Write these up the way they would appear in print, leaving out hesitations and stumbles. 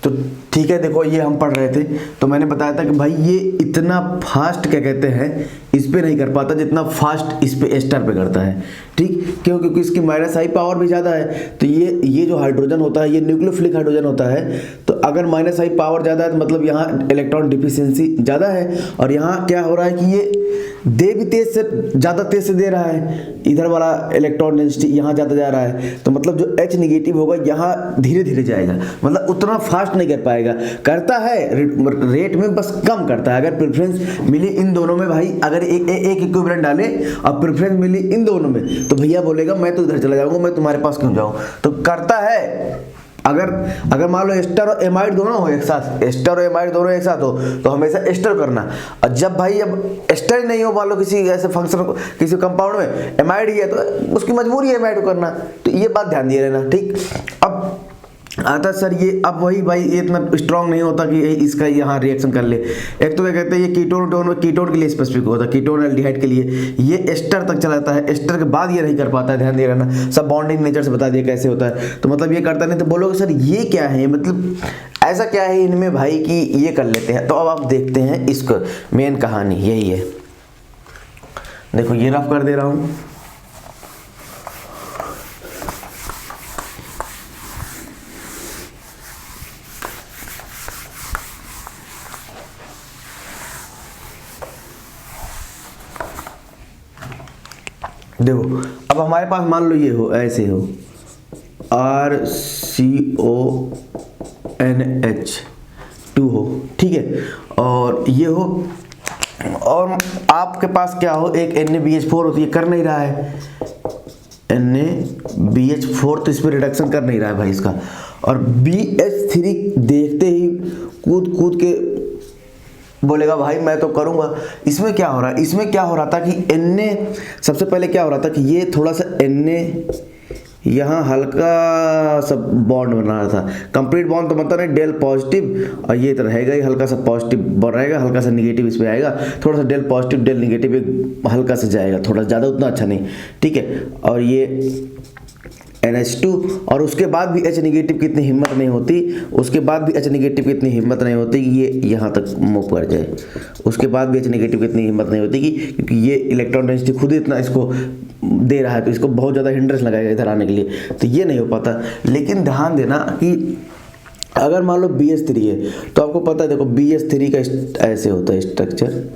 तो ठीक है, देखो ये हम पढ़ रहे थे तो मैंने बताया था कि भाई ये इतना फास्ट क्या कहते हैं इस पे नहीं कर पाता जितना फास्ट इस पे एस्टर पे करता है। ठीक, क्यों? क्योंकि इसकी माइनस आई पावर भी ज़्यादा है। तो ये जो हाइड्रोजन होता है ये न्यूक्लियोफिलिक हाइड्रोजन होता है। तो अगर माइनस आई पावर ज़्यादा है तो मतलब यहाँ इलेक्ट्रॉन डिफिशियंसी ज़्यादा है। और यहाँ क्या हो रहा है कि ये दे भी ज़्यादा तेज से दे रहा है, इधर वाला इलेक्ट्रॉन डेंसिटी यहाँ ज़्यादा जा रहा है। तो मतलब जो H निगेटिव होगा यहाँ धीरे धीरे जाएगा, मतलब उतना फास्ट नहीं कर पाएगा। करता है रेट में, बस कम करता है। अगर प्रेफरेंस मिली इन दोनों में भाई, अगर एक इक्विवेलेंट डाले और प्रेफरेंस मिली इन दोनों में तो भैया बोलेगा मैं तो इधर चला जाऊंगा, मैं तुम्हारे पास क्यों जाऊं। तो करता है। अगर मान लो एस्टर और एमाइड दोनों हो एक साथ, एस्टर और एमाइड दोनों एक साथ हो तो हमेशा एस्टर करना। और जब भाई अब एस्टर ही नहीं हो, मान लो किसी ऐसे फंक्शन किसी कंपाउंड में एमाइड ही है तो उसकी मजबूरी है एमाइड करना। तो ये बात ध्यान दिए रहना। ठीक, अब आता सर ये अब वही भाई ये इतना स्ट्रांग नहीं होता कि इसका यहाँ रिएक्शन कर ले। एक तो क्या कहते हैं ये कीटोन के लिए स्पेसिफिक होता है, कीटोन एल्डिहाइड के लिए ये एस्टर तक चला जाता है, एस्टर के बाद ये नहीं कर पाता है। ध्यान दे रहना, सब बॉन्डिंग नेचर से बता दिया कैसे होता है। तो मतलब ये करता नहीं। तो बोलोगे सर ये क्या है, मतलब ऐसा क्या है इनमें भाई कि ये कर लेते हैं। तो अब आप देखते हैं इसको, मेन कहानी यही है। देखो ये रफ कर दे रहा हूँ। देखो अब हमारे पास मान लो ये हो, ऐसे हो RCONH2 हो, ठीक है। और ये हो और आपके पास क्या हो, एक NaBH4 होती है, कर नहीं रहा है NaBH4, तो इस पर रिडक्शन कर नहीं रहा है भाई इसका। और BH3 देखते ही कूद के बोलेगा भाई मैं तो करूंगा। इसमें क्या हो रहा है, इसमें क्या हो रहा था कि Na सबसे पहले क्या हो रहा था कि ये थोड़ा सा Na यहाँ हल्का सा बॉन्ड बना रहा था। कंप्लीट बॉन्ड तो मतलब नहीं, डेल पॉजिटिव और ये तो रहेगा ही, हल्का सा पॉजिटिव बन रहेगा, हल्का सा निगेटिव इसमें आएगा, थोड़ा सा डेल पॉजिटिव डेल निगेटिव एक हल्का सा जाएगा, थोड़ा ज़्यादा उतना अच्छा नहीं, ठीक है। और ये NH2 और उसके बाद भी H निगेटिव की इतनी हिम्मत नहीं होती, उसके बाद भी H निगेटिव की इतनी हिम्मत नहीं होती कि ये यहाँ तक मूव कर जाए। उसके बाद भी H निगेटिव की इतनी हिम्मत नहीं होती कि क्योंकि ये इलेक्ट्रॉन डेंसिटी खुद इतना इसको दे रहा है तो इसको बहुत ज़्यादा हिंड्रेंस लगाएगा इधर आने के लिए, तो ये नहीं हो पाता। लेकिन ध्यान देना कि अगर मान लो BH3 है तो आपको पता है, देखो BH3 का ऐसे होता है स्ट्रक्चर,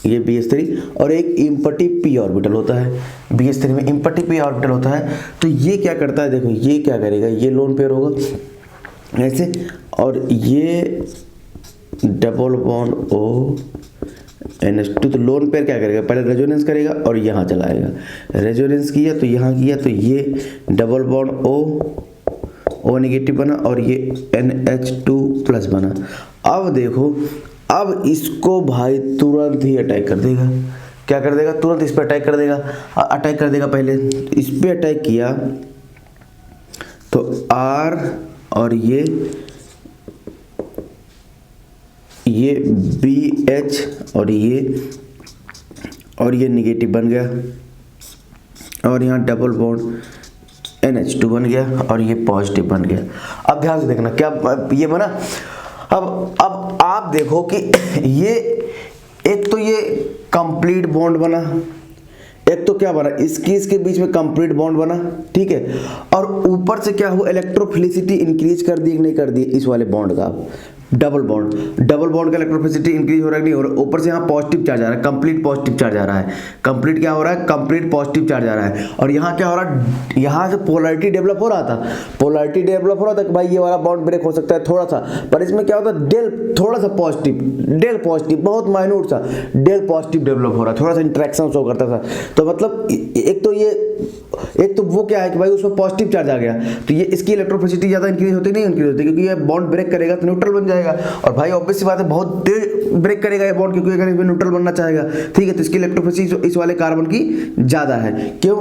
ये BH3 और एक इम्पटी p ऑर्बिटल होता है। BH3 में इम्पटी p ऑर्बिटल होता है। तो ये क्या करता है, देखो ये क्या करेगा, ये लोन पेयर होगा ऐसे, और ये डबल बॉन्ड O NH2, तो लोन पेयर क्या करेगा, पहले रेजोनेंस करेगा और यहाँ चलाएगा, रेजोनेंस किया तो यहाँ किया तो ये डबल बॉन्ड O नेगेटिव बना और ये NH2 प्लस बना। अब देखो अब इसको भाई तुरंत ही अटैक कर देगा। क्या कर देगा, तुरंत इस पर अटैक कर देगा। अटैक कर देगा, पहले इस पे अटैक किया तो R और ये BH और ये निगेटिव बन गया और यहाँ डबल बॉन्ड NH2 बन गया और ये पॉजिटिव बन गया। अब ध्यान से देखना क्या ये बना। अब आप देखो कि ये एक तो ये कंप्लीट बॉन्ड बना, एक तो क्या बना इसके बीच में कंप्लीट बॉन्ड बना, ठीक है। और ऊपर से क्या हुआ, इलेक्ट्रोफिलिसिटी इंक्रीज कर दी कि नहीं कर दी इस वाले बॉन्ड का, डबल बॉन्ड का इलेक्ट्रोफिलिसिटी इंक्रीज हो रहा है नहीं हो रहा। ऊपर से यहाँ पॉजिटिव चार्ज आ रहा है, कंप्लीट पॉजिटिव चार्ज आ रहा है, कंप्लीट क्या हो रहा है, कंप्लीट पॉजिटिव चार्ज आ रहा है। और यहाँ क्या हो रहा है, यहाँ से पोलैरिटी डेवलप हो रहा था कि भाई ये वाला बॉन्ड ब्रेक हो सकता है थोड़ा सा, पर इसमें क्या होता है डेल थोड़ा सा पॉजिटिव, डेल पॉजिटिव बहुत माइन्यूट सा डेल पॉजिटिव डेवलप हो रहा है, थोड़ा सा इंट्रैक्शन शो करता था। तो मतलब एक तो वो क्या है कि भाई उसमें पॉजिटिव चार्ज आ गया तो ये इसकी इलेक्ट्रोफिलिसिटी ज़्यादा इंक्रीज होती नहीं इंक्रीज होती, क्योंकि ये बॉन्ड ब्रेक करेगा तो न्यूट्रल बन जाएगा। और भाई ऑब्वियस सी बात है बहुत देर ब्रेक करेगा ये बॉन्ड, क्योंकि अगर इसमें न्यूट्रल बनना चाहेगा, ठीक है। तो इसकी इलेक्ट्रोफिलिसिटी इस वाले कार्बन की ज़्यादा है, क्यों,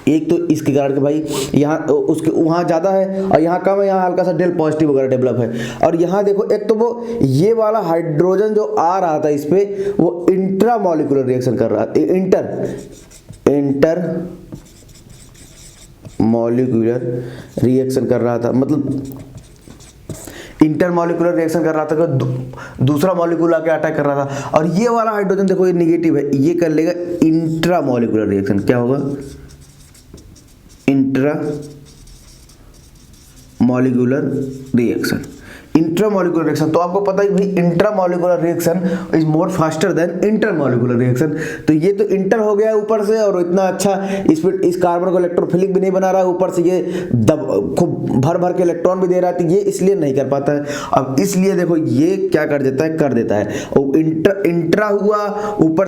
एक तो इसके कारण कि भाई यहाँ उसके वहाँ ज़्यादा है और यहाँ कम है, यहाँ हल्का सा डेल पॉजिटिव वगैरह डेवलप है। और यहाँ देखो एक तो वो ये वाला हाइड्रोजन जो आ रहा था इस पर वो इंट्रा मॉलिक्यूलर रिएक्शन कर रहा था, इंटर मॉलिक्यूलर रिएक्शन कर रहा था, मतलब इंटर मॉलिक्यूलर रिएक्शन कर रहा था, दूसरा मॉलिक्यूल आके अटैक कर रहा था। और ये वाला हाइड्रोजन देखो ये निगेटिव है, ये कर लेगा इंट्रा मॉलिक्यूलर रिएक्शन। क्या होगा? Intra molecular reaction. Intramolecular reaction, तो आपको पता है भाई intramolecular reaction is more faster than intermolecular reaction. तो ये तो इंटर हो गया ऊपर से, और इतना अच्छा इस कार्बन को इलेक्ट्रोफिलिक भी नहीं बना रहा है, ऊपर से ये खूब भर भर के इलेक्ट्रॉन भी दे रहा है, तो ये इसलिए नहीं कर पाता है। अब इसलिए देखो ये क्या कर देता है और इंट्रा हुआ, ऊपर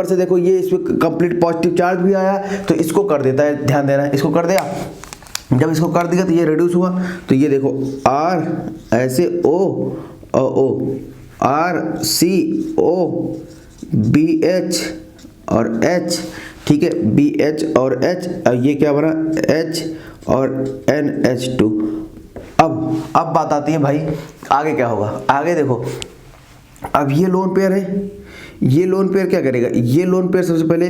से देखो ये इसमें कंप्लीट पॉजिटिव चार्ज भी आया, तो इसको कर देता है, ध्यान देना, इसको कर दिया। जब इसको कर दिया तो ये रिड्यूस हुआ, तो ये देखो R ऐसे O R C O BH और H, ठीक है, BH और H, ये क्या बना H और NH2। अब बात आती है भाई आगे क्या होगा। आगे देखो, अब ये लोन पेयर है, ये लोन पेयर क्या करेगा? ये लोन पेयर सबसे पहले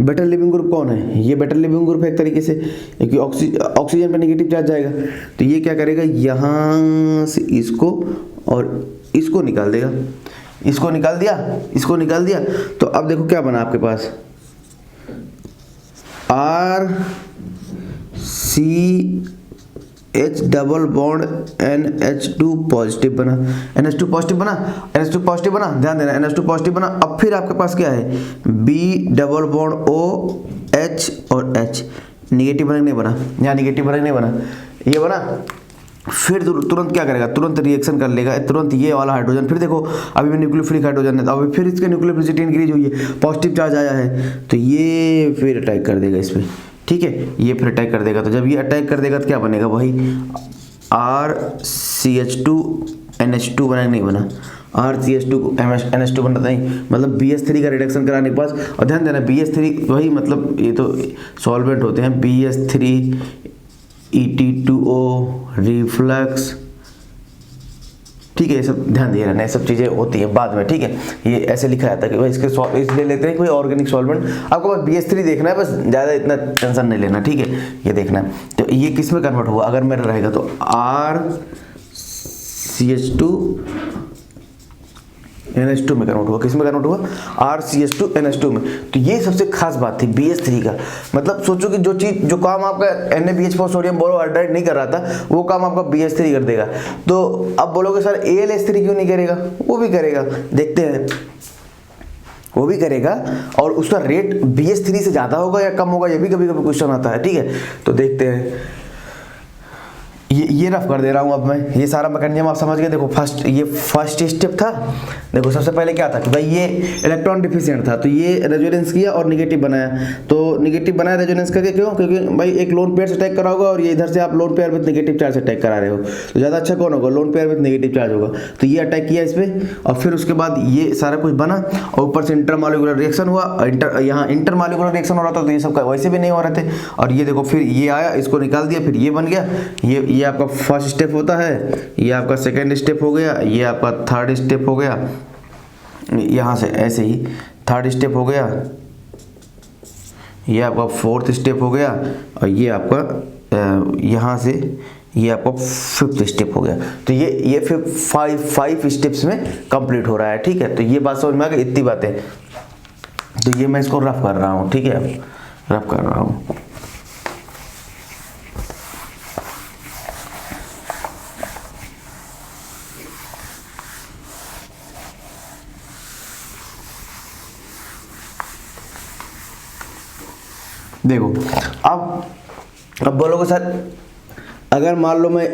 बेटर लिविंग ग्रुप कौन है? ये बेटर लिविंग ग्रुप है एक तरीके से, क्योंकि ऑक्सीजन पर नेगेटिव चार्ज जाएगा, तो ये क्या करेगा? यहाँ से इसको और इसको निकाल देगा, इसको निकाल दिया। तो अब देखो क्या बना आपके पास, RCH double bond NH2 positive बना, NH2 पॉजिटिव बना, ध्यान देना, NH2 पॉजिटिव बना। अब फिर आपके पास क्या है? B डबल बॉन्ड OH और H, निगेटिव बना नहीं बना, यहाँ निगेटिव बना नहीं बना, ये बना। फिर तुरंत क्या करेगा? तुरंत रिएक्शन कर लेगा, तुरंत ये वाला हाइड्रोजन, फिर देखो अभी भी न्यूक्लियोफिलिक हाइड्रोजन है, तो अभी फिर इसके न्यूक्लियोफिलिसिटी इंक्रीज हुई है, पॉजिटिव चार्ज आया है, तो ये फिर अटैक कर देगा इस पर, ठीक है, ये फिर अटैक कर देगा। तो जब ये अटैक कर देगा तो क्या बनेगा भाई? RCH2 NH2 बना नहीं बना, RCH2 NH2 बनता नहीं, मतलब BH3 का रिडक्शन कराने के पास। और ध्यान देना BH3 वही, मतलब ये तो सॉल्वेंट होते हैं, BH3 ET2O रिफ्लक्स, ठीक है, ये सब ध्यान दिए रहना, ये सब चीज़ें होती है बाद में, ठीक है। ये ऐसे लिखा जाता है कि भाई इसके इसलिए लेते हैं कोई ऑर्गेनिक सॉल्वेंट, आपको बस BH3 देखना है, बस ज़्यादा इतना टेंशन नहीं लेना, ठीक है, ये देखना है। तो ये किस में कन्वर्ट हुआ? अगर मेरा रहेगा तो RCH2 NH2 में कन्वर्ट हुआ, किस में कन्वर्ट हुआ? RCH2 NH2 में। तो ये सबसे खास बात थी BH3 का, मतलब सोचो कि जो काम आपका NaBH4 सोडियम बोरोहाइड्राइड नहीं कर रहा था, वो काम आपका BH3 कर देगा। तो अब बोलोगे सर AlH3 क्यों नहीं करेगा? वो भी करेगा, देखते हैं, वो भी करेगा, और उसका रेट BH3 से ज़्यादा होगा या कम होगा, ये भी कभी कभी क्वेश्चन आता है, ठीक है। तो देखते हैं, ये रफ कर दे रहा हूँ अब मैं, ये सारा मैकेनिज्म आप समझ गए। देखो फर्स्ट स्टेप था, देखो सबसे पहले क्या था कि भाई ये इलेक्ट्रॉन डिफिशिएंट था, तो ये रेजोनेंस किया और निगेटिव बनाया, तो निगेटिव बनाया रेजोनेंस करके, क्यों? क्योंकि भाई एक लोन पेयर से अटैक करा होगा और ये इधर से आप lone pair with negative charge से अटैक करा रहे हो, तो ज़्यादा अच्छा कौन होगा? Lone pair with negative charge होगा। तो ये अटैक किया इस पर, और फिर उसके बाद ये सारा कुछ बना, और ऊपर से इंटरमॉलिक्यूलर रिएक्शन हुआ, यहाँ इंटरमॉलिक्यूलर रिएक्शन हो रहा था, तो ये सब वैसे भी नहीं हो रहे थे। और ये देखो फिर ये आया, इसको निकाल दिया, फिर ये बन गया, ये आपका फर्स्ट स्टेप होता है, ये आपका सेकेंड स्टेप हो गया, ये आपका थर्ड स्टेप हो गया, यहाँ से ऐसे ही थर्ड स्टेप हो गया, ये आपका फोर्थ स्टेप हो गया, और ये आपका यहाँ से ये आपका फिफ्थ स्टेप हो गया। तो ये फिर फाइव स्टेप्स में कंप्लीट हो रहा है, ठीक है। तो ये बात समझ में आ गई, इतनी बातें। तो ये मैं इसको रफ कर रहा हूँ, ठीक है, रफ कर रहा हूँ। देखो अब बोलोगे सर अगर मान लो मैं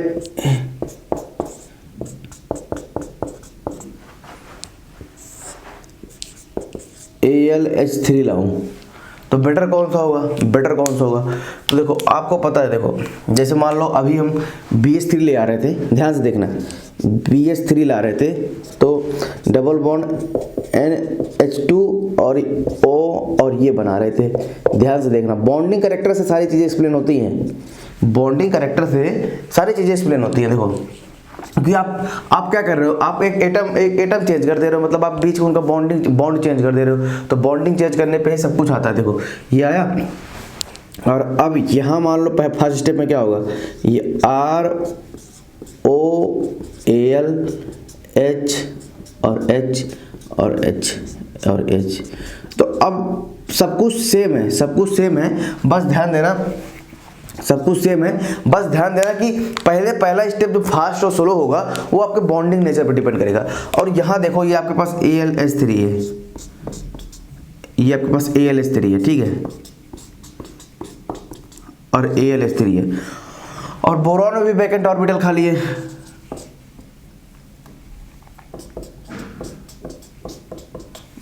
AlH3 लाऊं तो बेटर कौन सा होगा? तो देखो आपको पता है, देखो जैसे मान लो अभी हम BH3 ले आ रहे थे, ध्यान से देखना, BH3 ला रहे थे, तो डबल बॉन्ड NH2 और O और ये बना रहे थे, ध्यान से देखना। बॉन्डिंग कैरेक्टर से सारी चीज़ें एक्सप्लेन होती हैं, बॉन्डिंग कैरेक्टर से सारी चीज़ें एक्सप्लेन होती हैं। देखो क्योंकि आप क्या कर रहे हो, आप एक एटम चेंज कर दे रहे हो, मतलब आप बीच में उनका बॉन्ड चेंज कर दे रहे हो, तो बॉन्डिंग चेंज करने पे ही सब कुछ आता है। देखो ये आया, और अब यहाँ मान लो फर्स्ट स्टेप में क्या होगा, ये ROA Al H और H और H और H। तो अब सब कुछ सेम है, सब कुछ सेम है, बस ध्यान देना सब कुछ सेम है, बस ध्यान देना कि पहला स्टेप जो फास्ट और स्लो होगा वो आपके बॉन्डिंग नेचर पर डिपेंड करेगा। और यहाँ देखो ये आपके पास AlH3 है, ये आपके पास AlH3 है, ठीक है, और AlH3 है, और बोरॉन में भी वैकेंट ऑर्बिटल खाली है,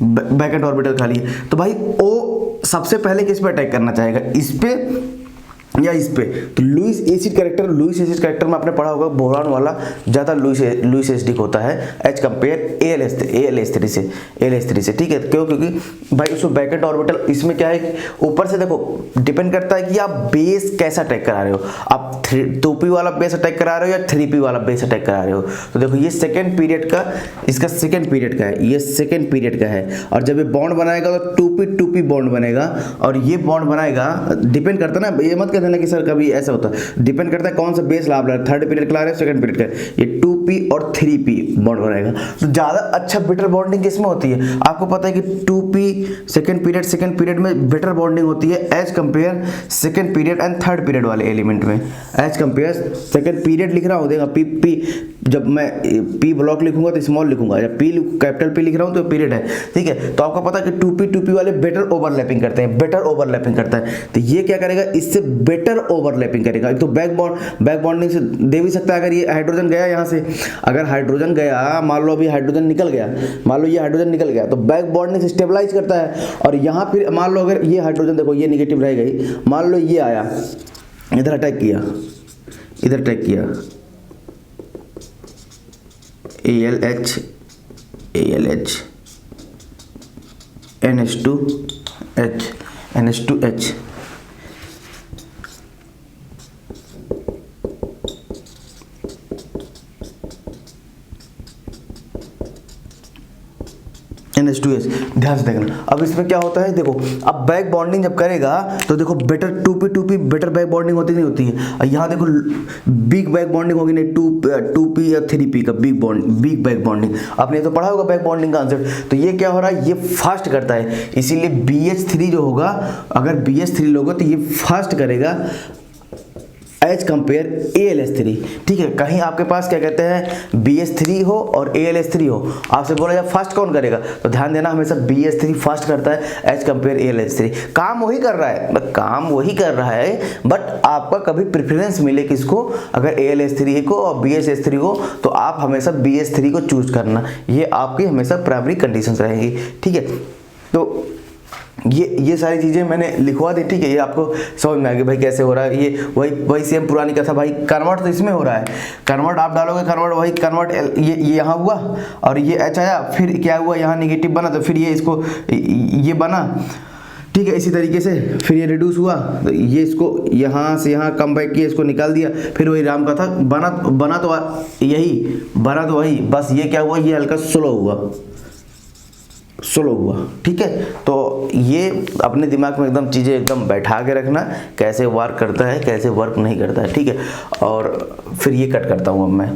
वैकेंट ऑर्बिटल खाली है। तो भाई ओ सबसे पहले किस पे अटैक करना चाहेगा, इस पे या इस पे? तो लुईस एसिड कैरेक्टर में आपने पढ़ा होगा बोरॉन वाला ज़्यादा लुईस एसिडिक होता है एज कंपेयर AlH3 से, ठीक है। क्यों? क्योंकि भाई उसको बैकेट ऑर्बिटल, इसमें क्या है ऊपर से देखो डिपेंड करता है कि आप बेस कैसा अटैक करा रहे हो, आप 2p वाला बेस अटैक करा रहे हो या 3p वाला बेस अटैक करा रहे हो। तो देखो ये सेकेंड पीरियड का, इसका सेकेंड पीरियड का है, ये सेकेंड पीरियड का है, और जब ये बॉन्ड बनाएगा तो 2p बॉन्ड बनेगा, और ये बॉन्ड बनाएगा, डिपेंड करता है ना, ये मत कहते ना कि सर कभी ऐसा होता है, डिपेंड करता है कौन सा बेस ला रहा है, थर्ड पीरियड का ला रहा है, सेकंड पीरियड का, ये 2p और 3p बॉन्ड बनाएगा। तो ज़्यादा अच्छा बेटर बॉन्डिंग किसमें होती है? आपको पता है कि 2p सेकंड पीरियड में बेटर बॉन्डिंग होती है as compare second period and third period वाले एलिमेंट में, एज कंपेयर सेकंड पीरियड लिख रहा हूँ, देखा p जब मैं p ब्लॉक लिखूंगा तो स्मॉल लिखूंगा, जब कैपिटल P लिख रहा हूँ तो पीरियड है, ठीक है। तो आपको पता है कि 2p वाले बेटर ओवरलैपिंग करते हैं, बेटर ओवरलैपिंग करता है, तो ये क्या करेगा, इससे बेटर ओवरलैपिंग करेगा। एक तो बैक बॉन्डिंग से दे भी सकता है, अगर ये हाइड्रोजन गया यहाँ से, अगर हाइड्रोजन गया, मान लो अभी हाइड्रोजन निकल गया, मान लो ये हाइड्रोजन निकल गया, तो बैक बॉन्डिंग से स्टेबलाइज करता है। और यहाँ फिर मान लो अगर ये हाइड्रोजन, देखो ये निगेटिव रह गई, मान लो ये आया इधर अटैक किया, इधर अटैक किया, AlH NH2H NH2H, ध्यान से देखना। अब इसमें क्या होता है, देखो अब बैक बॉन्डिंग जब करेगा तो देखो better 2p better back bonding होती नहीं होती है, और यहाँ देखो बिग बैक बॉन्डिंग होगी, नहीं 2p या 3p का बिग बैक बॉन्डिंग, आपने तो पढ़ा होगा बैक बॉन्डिंग का आंसर। तो ये क्या हो रहा है, ये फास्ट करता है, इसीलिए BH3 जो होगा, अगर BH3 लोगे तो ये फास्ट करेगा एज कंपेयर AlH3, ठीक है। कहीं आपके पास क्या कहते हैं BH3 हो और AlH3 हो, आपसे बोला जाए फास्ट कौन करेगा, तो ध्यान देना हमेशा BH3 फास्ट करता है एज कंपेयर AlH3। काम वही कर रहा है, बट आपका कभी प्रेफरेंस मिले किसको, अगर AlH3 को और BH3 को, तो आप हमेशा BH3 को चूज करना, ये आपकी हमेशा प्राइमरी कंडीशंस रहेंगी, ठीक है। तो ये सारी चीज़ें मैंने लिखवा दी, ठीक है। ये आपको समझ में आ गया भाई कैसे हो रहा है, ये वही सेम पुरानी कथा भाई। कन्वर्ट तो इसमें हो रहा है, कन्वर्ट आप डालोगे, कन्वर्ट ये यहाँ हुआ और ये H आया, फिर क्या हुआ यहाँ निगेटिव बना, तो फिर ये इसको ये बना, ठीक है। इसी तरीके से फिर ये रिड्यूस हुआ, तो ये इसको यहाँ से यहाँ कम बैक किया, इसको निकाल दिया, फिर वही राम कथा बना तो वही, बस ये क्या हुआ, ये हल्का स्लो हुआ, ठीक है। तो ये अपने दिमाग में एकदम चीज़ें एकदम बैठा के रखना, कैसे वर्क करता है, कैसे वर्क नहीं करता है, ठीक है। और फिर ये कट करता हूँ अब मैं।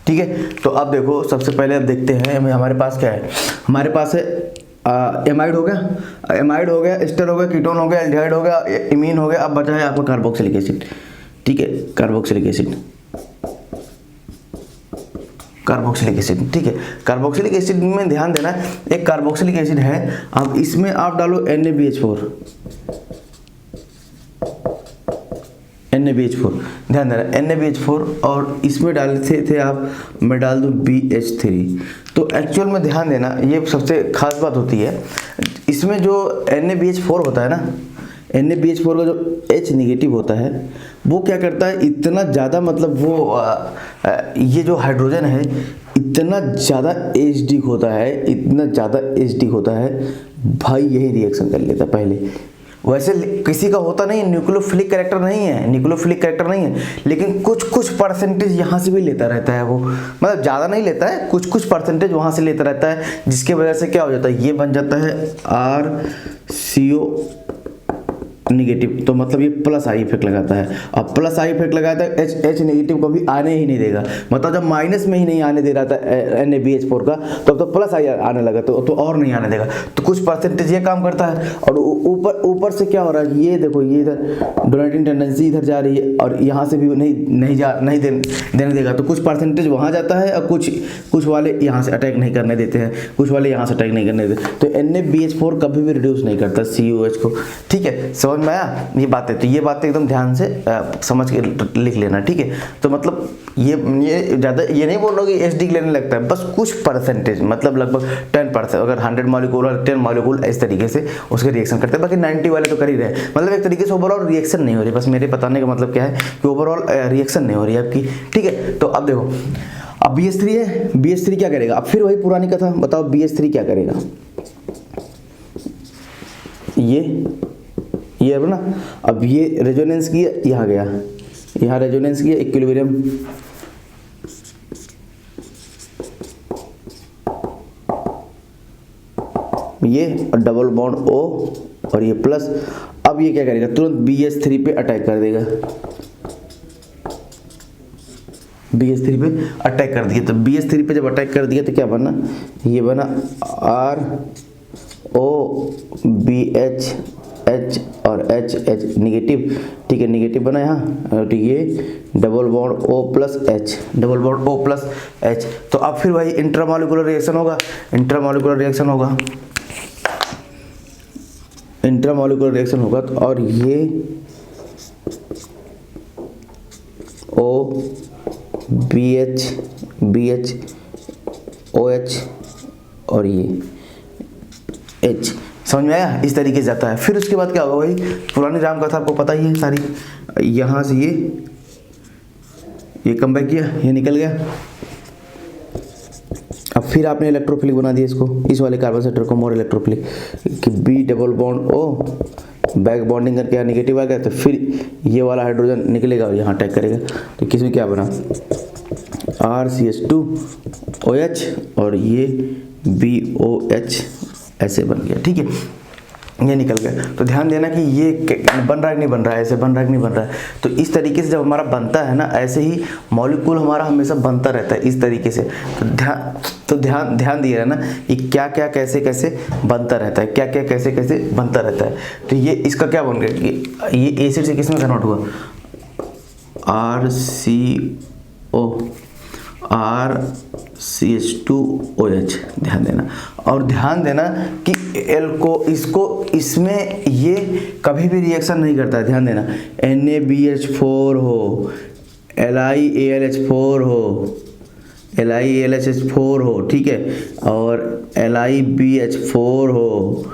ठीक है, तो अब देखो सबसे पहले अब देखते हैं हमारे पास क्या है। हमारे पास है एमाइड हो गया, एस्टर हो गया, कीटोन हो गया, एल्डिहाइड हो गया, इमीन हो गया। अब बचा है आपका कार्बोक्सिलिक एसिड, ठीक है, कार्बोक्सिलिक एसिड, ठीक है। कार्बोक्सिलिक एसिड में ध्यान देना, एक कार्बोक्सिलिक एसिड है, अब इसमें आप डालो NaBH4, ध्यान देना NaBH4, और इसमें डालते थे आप, मैं डाल दूं BH3। तो एक्चुअल में ध्यान देना, ये सबसे खास बात होती है इसमें, जो NaBH4 होता है ना, NaBH4 का जो H निगेटिव होता है वो क्या करता है, इतना ज़्यादा, मतलब वो ये जो हाइड्रोजन है इतना ज़्यादा एसिडिक होता है भाई, यही रिएक्शन कर लेता पहले, वैसे किसी का होता नहीं, न्यूक्लियोफिलिक कैरेक्टर नहीं है, न्यूक्लियोफिलिक कैरेक्टर नहीं है, लेकिन कुछ कुछ परसेंटेज यहाँ से भी लेता रहता है वो, मतलब ज़्यादा नहीं लेता है, कुछ कुछ परसेंटेज वहाँ से लेता रहता है, जिसके वजह से क्या हो जाता है, ये बन जाता है RCO निगेटिव। तो मतलब ये प्लस आई इफेक्ट लगाता है। अब प्लस आई इफेक्ट लगाता है, H नेगेटिव कभी आने ही नहीं देगा, मतलब जब माइनस में ही नहीं आने दे रहा था NaBH4 का, तब तो प्लस आई आने लगा, तो और नहीं आने देगा। तो कुछ परसेंटेज ये काम करता है। और ऊपर से क्या हो रहा है, ये देखो, ये इधर डोनेटिंग टेंडेंसी इधर जा रही है, और यहाँ से भी नहीं देने देगा, तो कुछ परसेंटेज वहाँ जाता है, और कुछ वाले यहाँ से अटैक नहीं करने देते हैं, कुछ वाले यहाँ से अटैक नहीं करने देते। तो NaBH4 कभी भी रिड्यूस नहीं करता COH को। ठीक है, समझ में आया ये बातें? तो ये बातें एकदम ध्यान से समझ के लिख लेना। ठीक है, तो मतलब ये ज़्यादा ये नहीं बोल रहा कि SD लेने लगता है, बस कुछ परसेंटेज, मतलब लगभग 10%, अगर 100 मॉलिक्यूल और 10 मॉलिक्यूल इस तरीके से उसके रिएक्शन करते हैं, बाकी 90 वाले तो कर ही रहे। मतलब एक तरीके से ओवरऑल रिएक्शन नहीं हो रही, बस मेरे बताने का मतलब क्या है कि ओवरऑल रिएक्शन नहीं हो रही है आपकी। ठीक है, तो अब देखो, अब BH3 है, BH3 क्या करेगा? अब फिर वही पुरानी कथा, बताओ BH3 क्या करेगा? ये है ना, अब ये रेजोनेंस किया, यहाँ गया, यहाँ रेजोनेंस किया, इक्विलिब्रियम, ये और डबल बॉन्ड O और ये प्लस। अब ये क्या करेगा? तुरंत BH3 पे अटैक कर देगा, BH3 पे अटैक कर दिया। तो BH3 पे जब अटैक कर दिया तो क्या बना? ये बना ROBH H और H निगेटिव। ठीक है, निगेटिव बना यहाँ, और ये double bond O plus H, double bond O plus H। तो अब फिर वही इंट्रामॉलिक्यूलर रिएक्शन होगा, इंट्रामॉलिक्यूलर रिएक्शन होगा, इंट्रामॉलिक्यूलर रिएक्शन होगा। तो और ये BH OH और ये H, समझ में आया? इस तरीके से जाता है। फिर उसके बाद क्या होगा? भाई पुरानी राम कथा आपको पता ही है सारी। यहाँ से ये कम बैक किया, ये निकल गया। अब फिर आपने इलेक्ट्रोफिलिक बना दिया इसको, इस वाले कार्बन सेंटर को मोर इलेक्ट्रोफिलिक, कि B double bond O back bonding करके यहाँ निगेटिव आ गया, तो फिर ये वाला हाइड्रोजन निकलेगा और यहाँ अटैक करेगा। तो किसमें क्या बना? RCH2OH और ये BOH ऐसे बन गया। ठीक है, ये निकल गया। तो ध्यान देना कि ये बन रहा है कि नहीं बन रहा है, ऐसे बन रहा है कि नहीं बन रहा है। तो इस तरीके से जब हमारा बनता है ना, ऐसे ही मॉलिक्यूल हमारा हमेशा बनता रहता है इस तरीके से। तो ध्यान दिए रहना कि क्या क्या कैसे कैसे बनता रहता है, क्या क्या कैसे कैसे बनता रहता है। तो ये इसका क्या बन गया कि ये एसिड से किस में कन्वर्ट हुआ? RCH2OH। ध्यान देना, और ध्यान देना कि इसमें ये कभी भी रिएक्शन नहीं करता है। ध्यान देना, NaBH4 हो, LiAlH4 हो, LiAlH4 हो, ठीक है, और LiBH4 हो,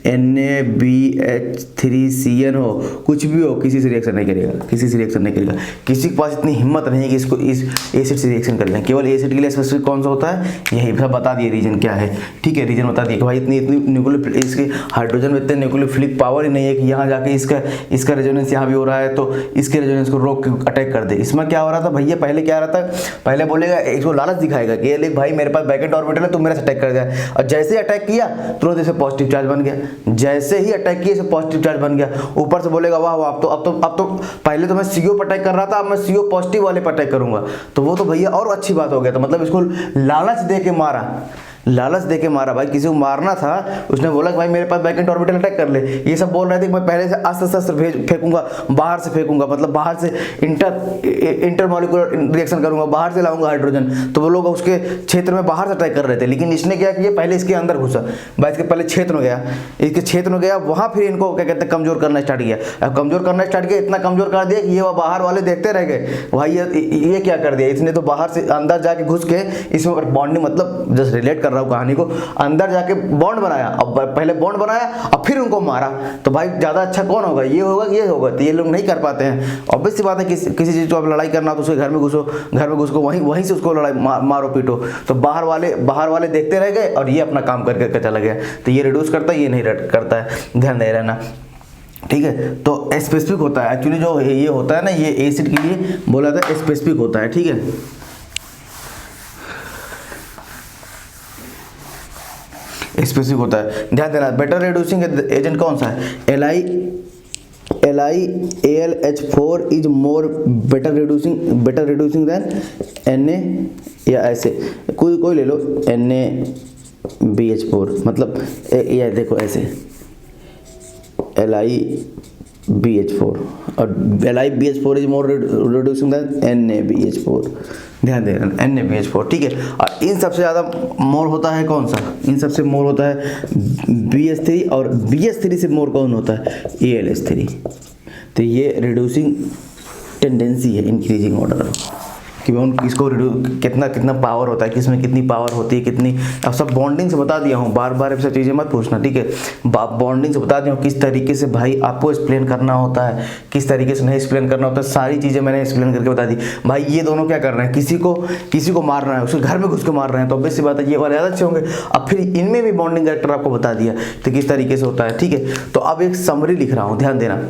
NaBH3CN हो, कुछ भी हो, किसी से रिएक्शन नहीं करेगा, किसी से रिएक्शन नहीं करेगा। किसी के पास इतनी हिम्मत नहीं है कि इसको इस एसिड से रिएक्शन कर लें। केवल एसिड के लिए स्पेसिफिक कौन सा होता है, यही सब बता दिए, रीजन क्या है। ठीक है, रीजन बता दिए कि भाई इतनी न्यूक्लियो, इसके हाइड्रोजन में इतने न्यूक्लियोफिलिक पावर ही नहीं है कि यहाँ जाके इसका रेजोनेंस यहाँ भी हो रहा है तो इसके रेजोनेंस को रोक के अटैक कर दे। इसमें क्या हो रहा था भैया? पहले क्या हो रहा था? पहले बोलेगा, इसको लालच दिखाएगा कि ले भाई मेरे पास बैकेंट ऑर्बिटल है, तुम मेरे से अटैक कर जाए, और जैसे ही अटैक किया तुरंत इसे पॉजिटिव चार्ज बन गया, जैसे ही अटैक किया इसे पॉजिटिव चार्ज बन गया। ऊपर से बोलेगा वाह वाह, अब तो पहले तो मैं CO पर अटैक कर रहा था, अब मैं CO पॉजिटिव वाले पर अटैक करूंगा। तो वो तो भैया और अच्छी बात हो गया। तो मतलब इसको लालच दे के मारा, लालच देके मारा। भाई किसी को मारना था, उसने बोला कि भाई मेरे पास बैकेंट ऑर्बिटल अटैक कर ले। ये सब बोल रहे थे कि मैं पहले से अस्त्र फेंकूंगा, बाहर से फेंकूंगा, मतलब बाहर से इंटर मॉलिक्यूलर रिएक्शन करूंगा, बाहर से लाऊंगा हाइड्रोजन। तो वो लोग उसके क्षेत्र में बाहर से अटैक कर रहे थे, लेकिन इसने क्या किया, पहले इसके अंदर घुसा, भाई इसके पहले क्षेत्र में गया, इसके क्षेत्र में गया, वहां फिर इनको क्या कहते हैं कमजोर करना स्टार्ट किया। अब कमजोर करना स्टार्ट किया, इतना कमजोर कर दिया कि ये बाहर वाले देखते रह गए, भाई ये क्या कर दिया, इसने तो बाहर से अंदर जाके घुस के इसमें बॉन्डिंग, मतलब जस्ट रिलेट कर रहा हूँ कहानी को, अंदर जाके बॉन्ड बनाया, अब पहले बॉन्ड बनाया और फिर उनको मारा, तो भाई ज़्यादा अच्छा कौन होगा, ये होगा ये होगा, तो ये लोग नहीं कर पाते हैं। ऑब्वियस सी बात है, किसी चीज़ को आप लड़ाई करना तो उसके घर में घुसो, घर में घुस को वहीं से उसको लड़ाई मारो पीटो, तो बाहर वाले देखते रह गए और ये अपना काम करके चला गया। तो ये रिड्यूस करता है, ये नहीं करता है, ध्यान दे रहना, ठीक है। तो स्पेसिफिक होता है एक्चुअली, जो ये होता है ना, ये एसिड के लिए बोला था स्पेसिफिक होता है, ठीक है। स्पेसिफिक होता है, ध्यान देना। बेटर रिड्यूसिंग एजेंट कौन सा है, LiAlH4 is more better reducing than Na, या ऐसे कोई ले लो NaBH4, मतलब ये देखो ऐसे LiBH4 और LiBH4 is more reducing then NaBH4, ध्यान देना NaBH4, ठीक है। और इन सबसे ज़्यादा मोर होता है कौन सा, इन सबसे मोर होता है BH3, और BH3 से मोर कौन होता है, AlH3। तो ये रिड्यूसिंग टेंडेंसी है, इंक्रीजिंग ऑर्डर, कि उन इसको कितना पावर होता है, किसमें कितनी पावर होती है, कितनी, अब सब बॉन्डिंग से बता दिया हूँ, बार बार सब चीज़ें मत पूछना, ठीक है। बॉन्डिंग से बता दिया हूँ किस तरीके से भाई आपको एक्सप्लेन करना होता है, किस तरीके से नहीं एक्सप्लेन करना होता है, सारी चीज़ें मैंने एक्सप्लेन करके बता दी। भाई ये दोनों क्या कर रहे हैं, किसी को मार रहे हैं, उसके घर में घुस के मार रहे हैं, तो ऑब्वियस सी बात है ये वाले ज़्यादा अच्छे होंगे। अब फिर इनमें भी बॉन्डिंग कैरेक्टर आपको बता दिया तो किस तरीके से होता है, ठीक है। तो अब एक समरी लिख रहा हूँ, ध्यान देना,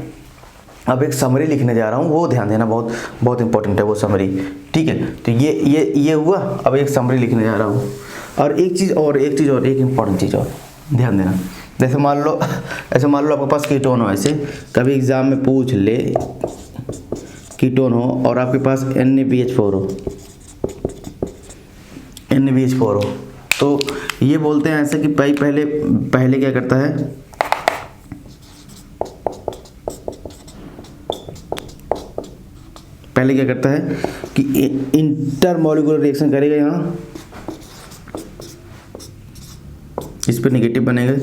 अब एक समरी लिखने जा रहा हूँ, वो ध्यान देना, बहुत बहुत इंपॉर्टेंट है वो समरी, ठीक है। तो ये हुआ, अब एक समरी लिखने जा रहा हूँ। और एक चीज़ और एक इंपॉर्टेंट चीज़ और ध्यान देना, जैसे मान लो आपके पास कीटोन हो, ऐसे कभी एग्जाम में पूछ ले कीटोन हो और आपके पास NaBH4 हो, तो ये बोलते हैं ऐसे कि पहले क्या करता है, पहले क्या करता है कि इंटरमॉलिक्यूलर रिएक्शन करेगा, यहाँ इस पर नेगेटिव बनेगा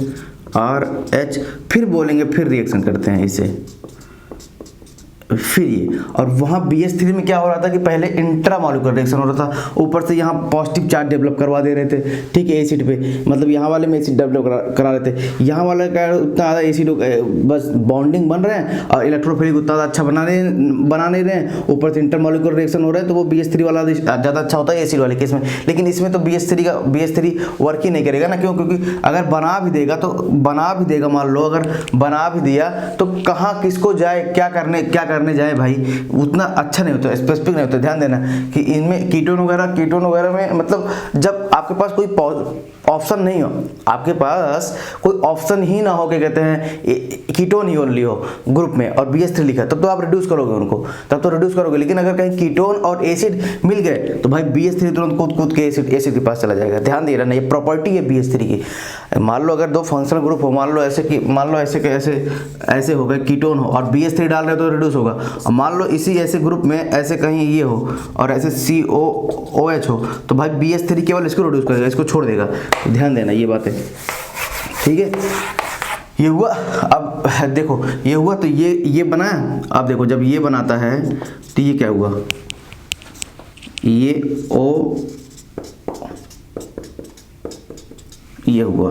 RH, फिर बोलेंगे, फिर रिएक्शन करते हैं इसे, फिर ये, और वहाँ BH3 में क्या हो रहा था कि पहले इंट्रामॉलिक्यूलर रिएक्शन हो रहा था, ऊपर से यहाँ पॉजिटिव चार्ज डेवलप करवा दे रहे थे, ठीक है, एसिड पे, मतलब यहाँ वाले में एसिड डेवलप करा रहे थे, यहाँ वाले का उतना ज़्यादा एसिड बस बॉन्डिंग बन रहे हैं और इलेक्ट्रोफिलिक उतना ज़्यादा अच्छा बना नहीं रहे हैं, ऊपर से इंटरमॉलिक्यूलर रिएक्शन हो रहा है, तो वो BH3 वाला ज़्यादा अच्छा होता है एसिड वाले केस में। लेकिन इसमें तो BH3 वर्क ही नहीं करेगा ना, क्यों, क्योंकि अगर बना भी देगा, मान लो अगर बना भी दिया तो कहाँ किसको जाए, क्या करने जाए भाई, उतना अच्छा नहीं होता, स्पेसिफिक नहीं होता। ध्यान देना कि इनमें कीटोन वगैरह में, मतलब जब आपके पास कोई ऑप्शन नहीं हो, आपके पास कोई ऑप्शन ही ना हो, क्या कहते हैं, कीटोन ही ओनली हो ग्रुप में और BH3 लिखा, तब तो आप रिड्यूस करोगे उनको, तब तो रिड्यूस करोगे। लेकिन अगर कहीं कीटोन और एसिड मिल गए तो भाई BH3 तुरंत कूद के एसिड के पास चला जाएगा। ध्यान दे रहा, ये प्रॉपर्टी है BH3 की। मान लो अगर दो फंक्शनल ग्रुप हो, मान लो ऐसे हो गए, कीटोन हो और BH3 डाल रहे हो तो रिड्यूस होगा, और मान लो इसी ऐसे ग्रुप में ऐसे कहीं ये हो और ऐसे COOH हो, तो भाई BH3 केवल इसको रिड्यूस करेगा, इसको छोड़ देगा। तो ध्यान देना ये बात है, ठीक है। ये हुआ, अब देखो ये हुआ, तो ये बना। अब देखो जब ये बनाता है तो ये क्या हुआ, ये ये हुआ,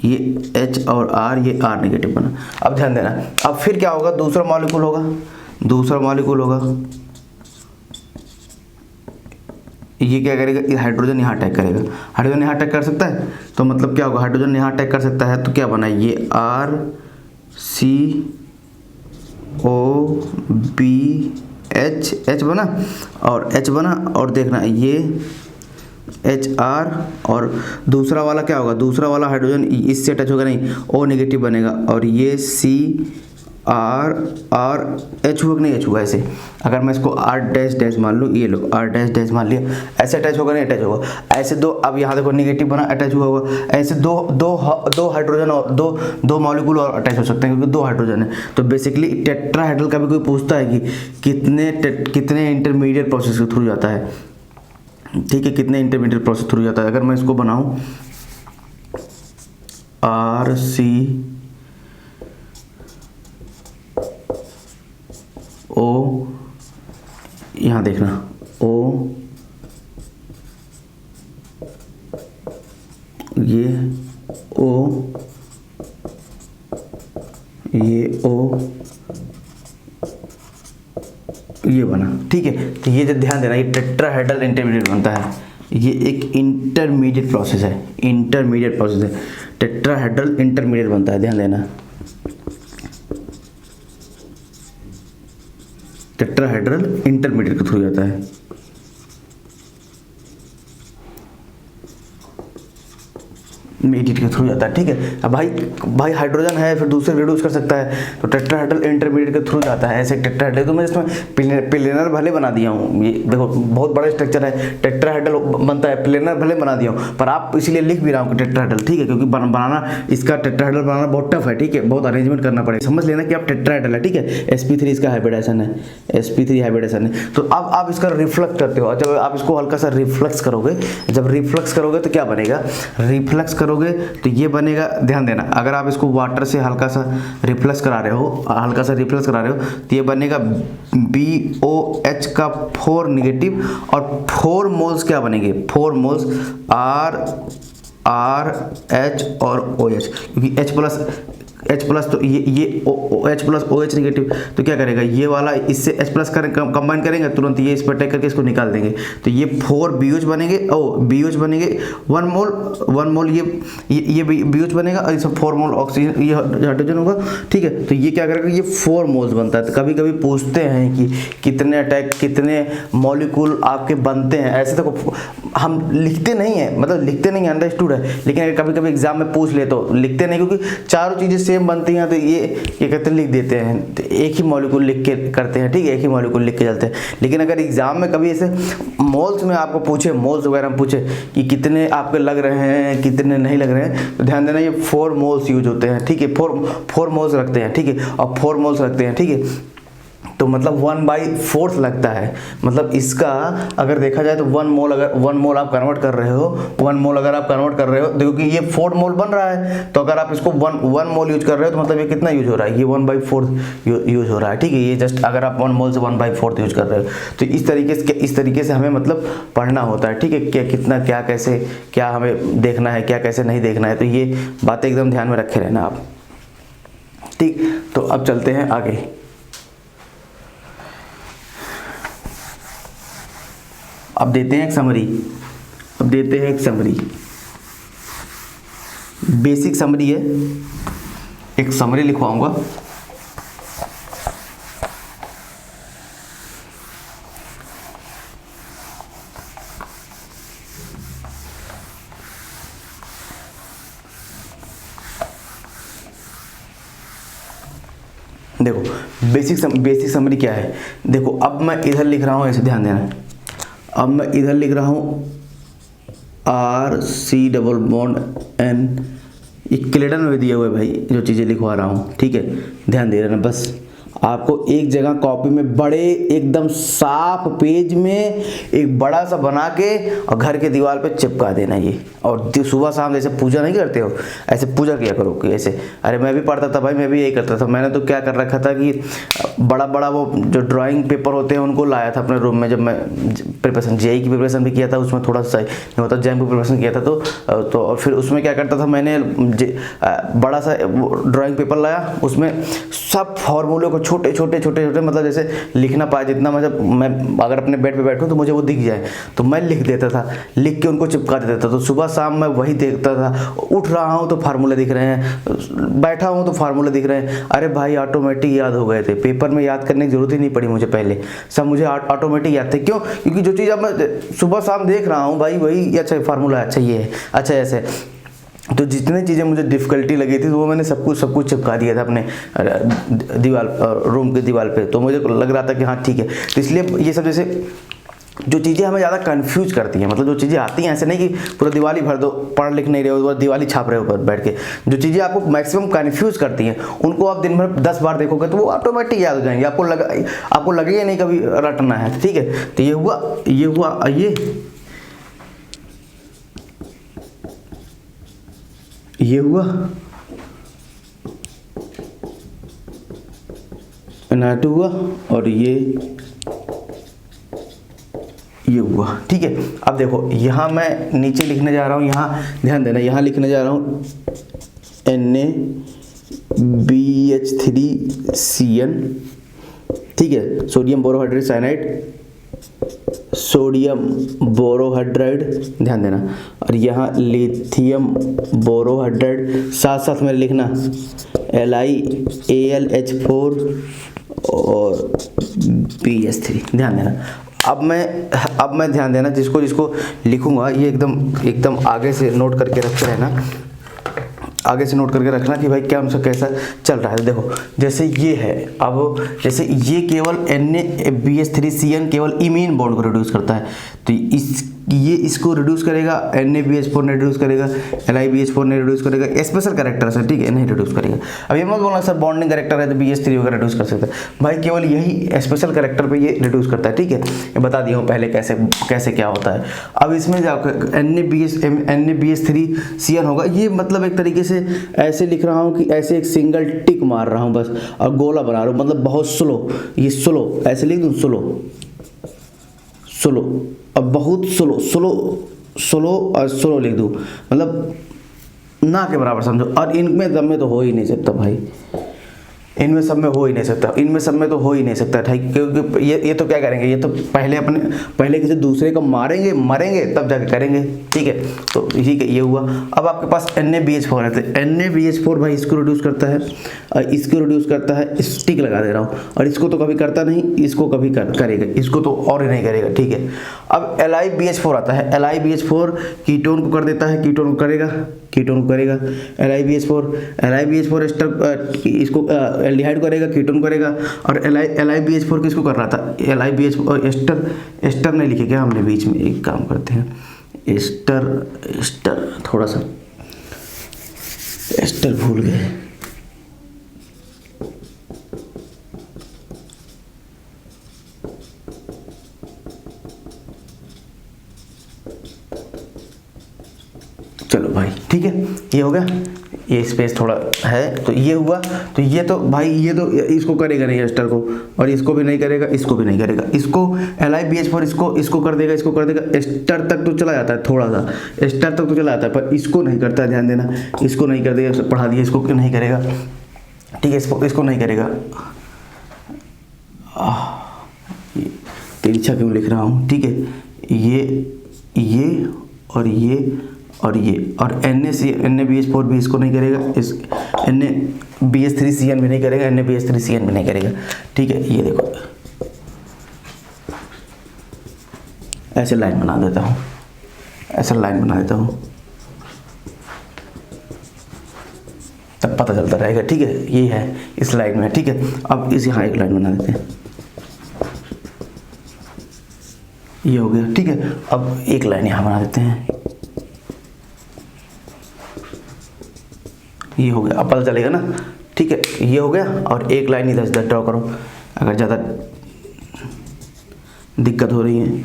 ये H और R, ये R नेगेटिव बना। अब ध्यान देना, अब फिर क्या होगा, दूसरा मॉलिक्यूल होगा, ये क्या करेगा, हाइड्रोजन यहाँ अटैक करेगा, हाइड्रोजन यहाँ अटैक कर सकता है, तो मतलब क्या होगा, हाइड्रोजन यहाँ अटैक कर सकता है, तो क्या बना, ये RCOBH बना और H बना, और देखना ये HR, और दूसरा वाला क्या होगा, दूसरा वाला हाइड्रोजन इससे टच होगा नहीं, O नेगेटिव बनेगा, और ये CR हुआ कि नहीं, H हुआ। ऐसे अगर मैं इसको R' मान लूँ, ये लो R' मान लिया, ऐसे अटैच होगा नहीं, अटैच होगा ऐसे दो। अब यहाँ देखो नेगेटिव बना, अटैच हुआ होगा, ऐसे दो हाइड्रोजन और दो मॉलिक्यूल और अटैच हो सकते हैं, क्योंकि दो हाइड्रोजन है। तो बेसिकली टेट्राहेड्रल का भी कोई पूछता है कि कितने इंटरमीडिएट प्रोसेस के थ्रू जाता है, ठीक है, कितने इंटरमीडिएट प्रोसेस थ्रू जाता है। अगर मैं इसको बनाऊं RCO, यहाँ देखना O ये O, ये बना, ठीक है। तो ये जो ध्यान देना, ये टेट्राहेड्रल इंटरमीडिएट बनता है, ये एक इंटरमीडिएट प्रोसेस है, इंटरमीडिएट प्रोसेस है, टेट्राहेड्रल इंटरमीडिएट बनता है, ध्यान देना। टेट्राहेड्रल इंटरमीडिएट के थ्रू जाता है। मीडिएट के थ्रू जाता है, ठीक है। अब भाई हाइड्रोजन है, फिर दूसरे रिड्यूस कर सकता है, तो टेट्राहेड्रल इंटरमीडिएट के थ्रू जाता है। ऐसे टेट्राहेड्रल, तो मैं इसमें प्लेनर भले बना दिया हूँ, ये देखो बहुत बड़ा स्ट्रक्चर है, टेट्राहेड्रल बनता है, प्लेनर भले बना दिया हूँ, पर आप इसीलिए लिख भी रहा हूँ टेट्राहेड्रल, ठीक है, क्योंकि बनाना इसका टेट्राहेड्रल बनाना बहुत टफ है, ठीक है, बहुत अरेंजमेंट करना पड़ेगा। समझ लेना कि आप टेट्राहेड्रल है, ठीक है। sp3 इसका हाइब्रिडाइजेशन है, sp3 हाइब्रिडाइजेशन है। तो अब आप इसका रिफ्लक्स करते हो, जब आप इसको हल्का सा रिफ्लक्स करोगे, जब रिफ्लक्स करोगे तो क्या बनेगा, रिफ्लक्स करोगे तो ये बनेगा, ध्यान देना, अगर आप इसको वाटर से हल्का सा रिफ्लक्स करा रहे हो, हल्का सा रिफ्लक्स करा रहे हो, तो ये बनेगा BOH का 4 नेगेटिव, और 4 मोल्स क्या बनेंगे, 4 मोल्स RH और OH, क्योंकि H प्लस तो ये H प्लस OH नेगेटिव, तो क्या करेगा ये वाला इससे H प्लस कंबाइन करेंगे, तुरंत ये इस पर अटैक करके इसको निकाल देंगे, तो ये 4 BOH बनेंगे, BOH बनेंगे 1 मोल ये BOH बनेगा, और इसमें 4 मोल ऑक्सीजन, ये हाइड्रोजन होगा, ठीक है। तो ये क्या करेगा, ये 4 मोल्स बनता है। तो कभी कभी पूछते हैं कि कितने मॉलिक्यूल आपके बनते हैं, ऐसे तो हम लिखते नहीं है, मतलब लिखते नहीं है, अंडरस्टूड है, लेकिन अगर कभी कभी एग्जाम में पूछ ले तो लिखते नहीं, क्योंकि चारों चीजें सेम बनती हैं, तो ये कहते हैं लिख देते हैं, तो एक ही मॉलिक्यूल लिख के करते हैं, ठीक है, एक ही मॉलिक्यूल लिख के चलते हैं। लेकिन अगर एग्जाम में कभी ऐसे मोल्स में आपको पूछे, मोल्स वगैरह में पूछे कि कितने आपके लग रहे हैं, कितने नहीं लग रहे हैं, तो ध्यान देना ये 4 मोल्स यूज होते हैं, ठीक है, 4 मोल्स रखते हैं, ठीक है, और 4 मोल्स रखते हैं, ठीक है। तो मतलब 1/4 लगता है, मतलब इसका अगर देखा जाए तो 1 मोल, अगर 1 मोल आप कन्वर्ट कर रहे हो, 1 मोल अगर आप कन्वर्ट कर रहे हो, देखो कि ये 4 मोल बन रहा है, तो अगर आप इसको 1 मोल यूज कर रहे हो, तो मतलब ये कितना यूज हो रहा है, ये 1/4 यूज हो रहा है, ठीक है। ये जस्ट अगर आप 1 मोल से 1/4 यूज कर रहे हो, तो इस तरीके से हमें मतलब पढ़ना होता है, ठीक है, क्या कितना क्या कैसे क्या हमें देखना है, क्या कैसे नहीं देखना है, तो ये बातें एकदम ध्यान में रखे रहना आप, ठीक। तो अब चलते हैं आगे। अब देते हैं एक समरी, बेसिक समरी है, एक समरी लिखवाऊंगा। देखो बेसिक समरी क्या है, देखो अब मैं इधर लिख रहा हूं, ऐसे ध्यान देना, अब मैं इधर लिख रहा हूँ RC⋯N, ये क्लेडन में भी दिया हुआ है भाई, जो चीज़ें लिखवा रहा हूँ, ठीक है, ध्यान दे रहे ना। बस आपको एक जगह कॉपी में बड़े एकदम साफ पेज में एक बड़ा सा बना के और घर के दीवार पे चिपका देना ये, और सुबह शाम जैसे पूजा नहीं करते हो, ऐसे पूजा किया करो कि ऐसे। अरे मैं भी पढ़ता था भाई, मैं भी यही करता था। मैंने तो क्या कर रखा था कि बड़ा वो जो ड्राइंग पेपर होते हैं उनको लाया था अपने रूम में, जब मैं प्रिपरेशन JEE की प्रिपरेशन भी किया था, उसमें थोड़ा सा नहीं होता, JAM की प्रिपरेशन किया था, तो और फिर उसमें क्या करता था, मैंने बड़ा सा ड्राइंग पेपर लाया, उसमें सब फॉर्मूले को छोटे मतलब जैसे लिखना पाए जितना, मतलब मैं अगर अपने बेड पे बैठूं तो मुझे वो दिख जाए, तो मैं लिख देता था, लिख के उनको चिपका देता था। तो सुबह शाम मैं वही देखता था, उठ रहा हूं तो फार्मूले दिख रहे हैं, बैठा हूं तो फार्मूले दिख रहे हैं। अरे भाई ऑटोमेटिक याद हो गए थे, पेपर में याद करने की जरूरत ही नहीं पड़ी मुझे, पहले सब मुझे ऑटोमेटिक याद थे। क्यों? क्योंकि जो चीज़ अब मैं सुबह शाम देख रहा हूँ भाई वही, अच्छा फार्मूला, अच्छा ये है, अच्छा ऐसे। तो जितने चीज़ें मुझे डिफ़िकल्टी लगी थी, तो वो मैंने सब कुछ चिपका दिया था अपने दीवार, रूम के दीवार पे। तो मुझे लग रहा था कि हाँ ठीक है। तो इसलिए ये सब जैसे जो चीज़ें हमें ज़्यादा कंफ्यूज करती हैं, मतलब जो चीज़ें आती हैं, ऐसे नहीं कि पूरा दिवाली भर दो, पढ़ लिख नहीं रहे हो, दिवाली छाप रहे हो ऊपर बैठ के, जो चीज़ें आपको मैक्सिमम कंफ्यूज करती हैं उनको आप दिन भर 10 बार देखोगे तो वो ऑटोमेटिक याद हो जाएंगे, आपको लगेगा नहीं कभी रटना है, ठीक है। तो ये हुआ ये हुआ नाटू हुआ, और ये हुआ, ठीक है। अब देखो यहाँ मैं नीचे लिखने जा रहा हूँ, यहाँ ध्यान देना, यहाँ लिखने जा रहा हूँ BH3CN, ठीक है, sodium borohydrate cyanide, sodium borohydride, ध्यान देना, और यहाँ लिथियम बोरोहाइड्राइड, साथ साथ में लिखना LiAlH4 और BH3, ध्यान देना। अब मैं ध्यान देना, जिसको जिसको लिखूंगा ये एकदम आगे से नोट करके रखते रहना, आगे से नोट करके रखना कि भाई क्या हमसे कैसा चल रहा है। देखो जैसे ये है, अब जैसे ये केवल NaBH3CN केवल इमीन बॉन्ड को रिड्यूस करता है, तो ये इसको रिड्यूस करेगा, NaBH4 ने रिड्यूस करेगा, LiBH4 ने रिड्यूस करेगा, स्पेशल कैरेक्टर है, ठीक है, नहीं रिड्यूस करेगा। अब ये मत बोलना सर बॉन्डिंग कैरेक्टर है तो BH3 वगैरह रिड्यूस कर सकता है, भाई केवल यही स्पेशल कैरेक्टर पे ये रिड्यूस करता है, ठीक है, ये बता दिया हूँ पहले कैसे क्या होता है। अब इसमें जाकर NaBH3CN होगा, ये मतलब एक तरीके से ऐसे लिख रहा हूँ कि ऐसे एक सिंगल टिक मार रहा हूँ बस, और गोला बना रहा हूँ, मतलब बहुत स्लो, ये स्लो ऐसे लिख दूँ, स्लो, अब बहुत स्लो और स्लो लिख दूँ, मतलब ना के बराबर समझो। और इनमें सब में तो हो ही नहीं सकता भाई, इनमें सब में हो ही नहीं सकता, क्योंकि ये तो क्या करेंगे, ये तो पहले किसी दूसरे को मरेंगे तब जाके करेंगे, ठीक है। तो ठीक है, ये हुआ। अब आपके पास NaBH4 है, तो NaBH4 भाई इसको रिड्यूस करता है, और इसको रिड्यूस करता है, स्टिक लगा दे रहा हूँ, और इसको तो कभी करता नहीं, इसको कभी करेगा, इसको तो और ही नहीं करेगा, ठीक है। अब LiBH4 आता है, LiBH4 कीटोन को कर देता है, कीटोन को करेगा, LiBH4 एस्टर इसको एल्डिहाइड करेगा, कीटोन करेगा, और LiBH4 किसको कर रहा था, LiBH4 एस्टर नहीं लिखे क्या हमने बीच में, एक काम करते हैं, एस्टर थोड़ा सा एस्टर भूल गए, चलो भाई ठीक है, ये हो गया, ये स्पेस थोड़ा है, तो ये हुआ। तो ये तो भाई ये तो इसको करेगा नहीं एस्टर को, और इसको भी नहीं करेगा, इसको भी नहीं करेगा, इसको LiBH4 इसको कर देगा, एस्टर तक तो चला जाता है, थोड़ा सा एस्टर तक तो चला जाता है, पर इसको नहीं करता है, ध्यान देना, इसको नहीं कर देगा, पढ़ा दिया, इसको नहीं करेगा, ठीक है, इसको नहीं करेगा। तिरछा क्यों लिख रहा हूँ, ठीक है, ये और NaBH4 भी इसको नहीं करेगा, इस NaBH3CN भी नहीं करेगा, NaBH3CN भी नहीं करेगा, ठीक है। ये देखो ऐसे लाइन बना देता हूँ, तब पता चलता रहेगा, ठीक है, ये है इस लाइन में, ठीक है। अब इस यहाँ एक लाइन बना देते हैं, ये हो गया, ठीक है। अब एक लाइन यहाँ बना देते हैं, ये हो गया, अब पता चलेगा ना, ठीक है, ये हो गया। और एक लाइन इधर से ड्रॉ करो, अगर ज़्यादा दिक्कत हो रही है,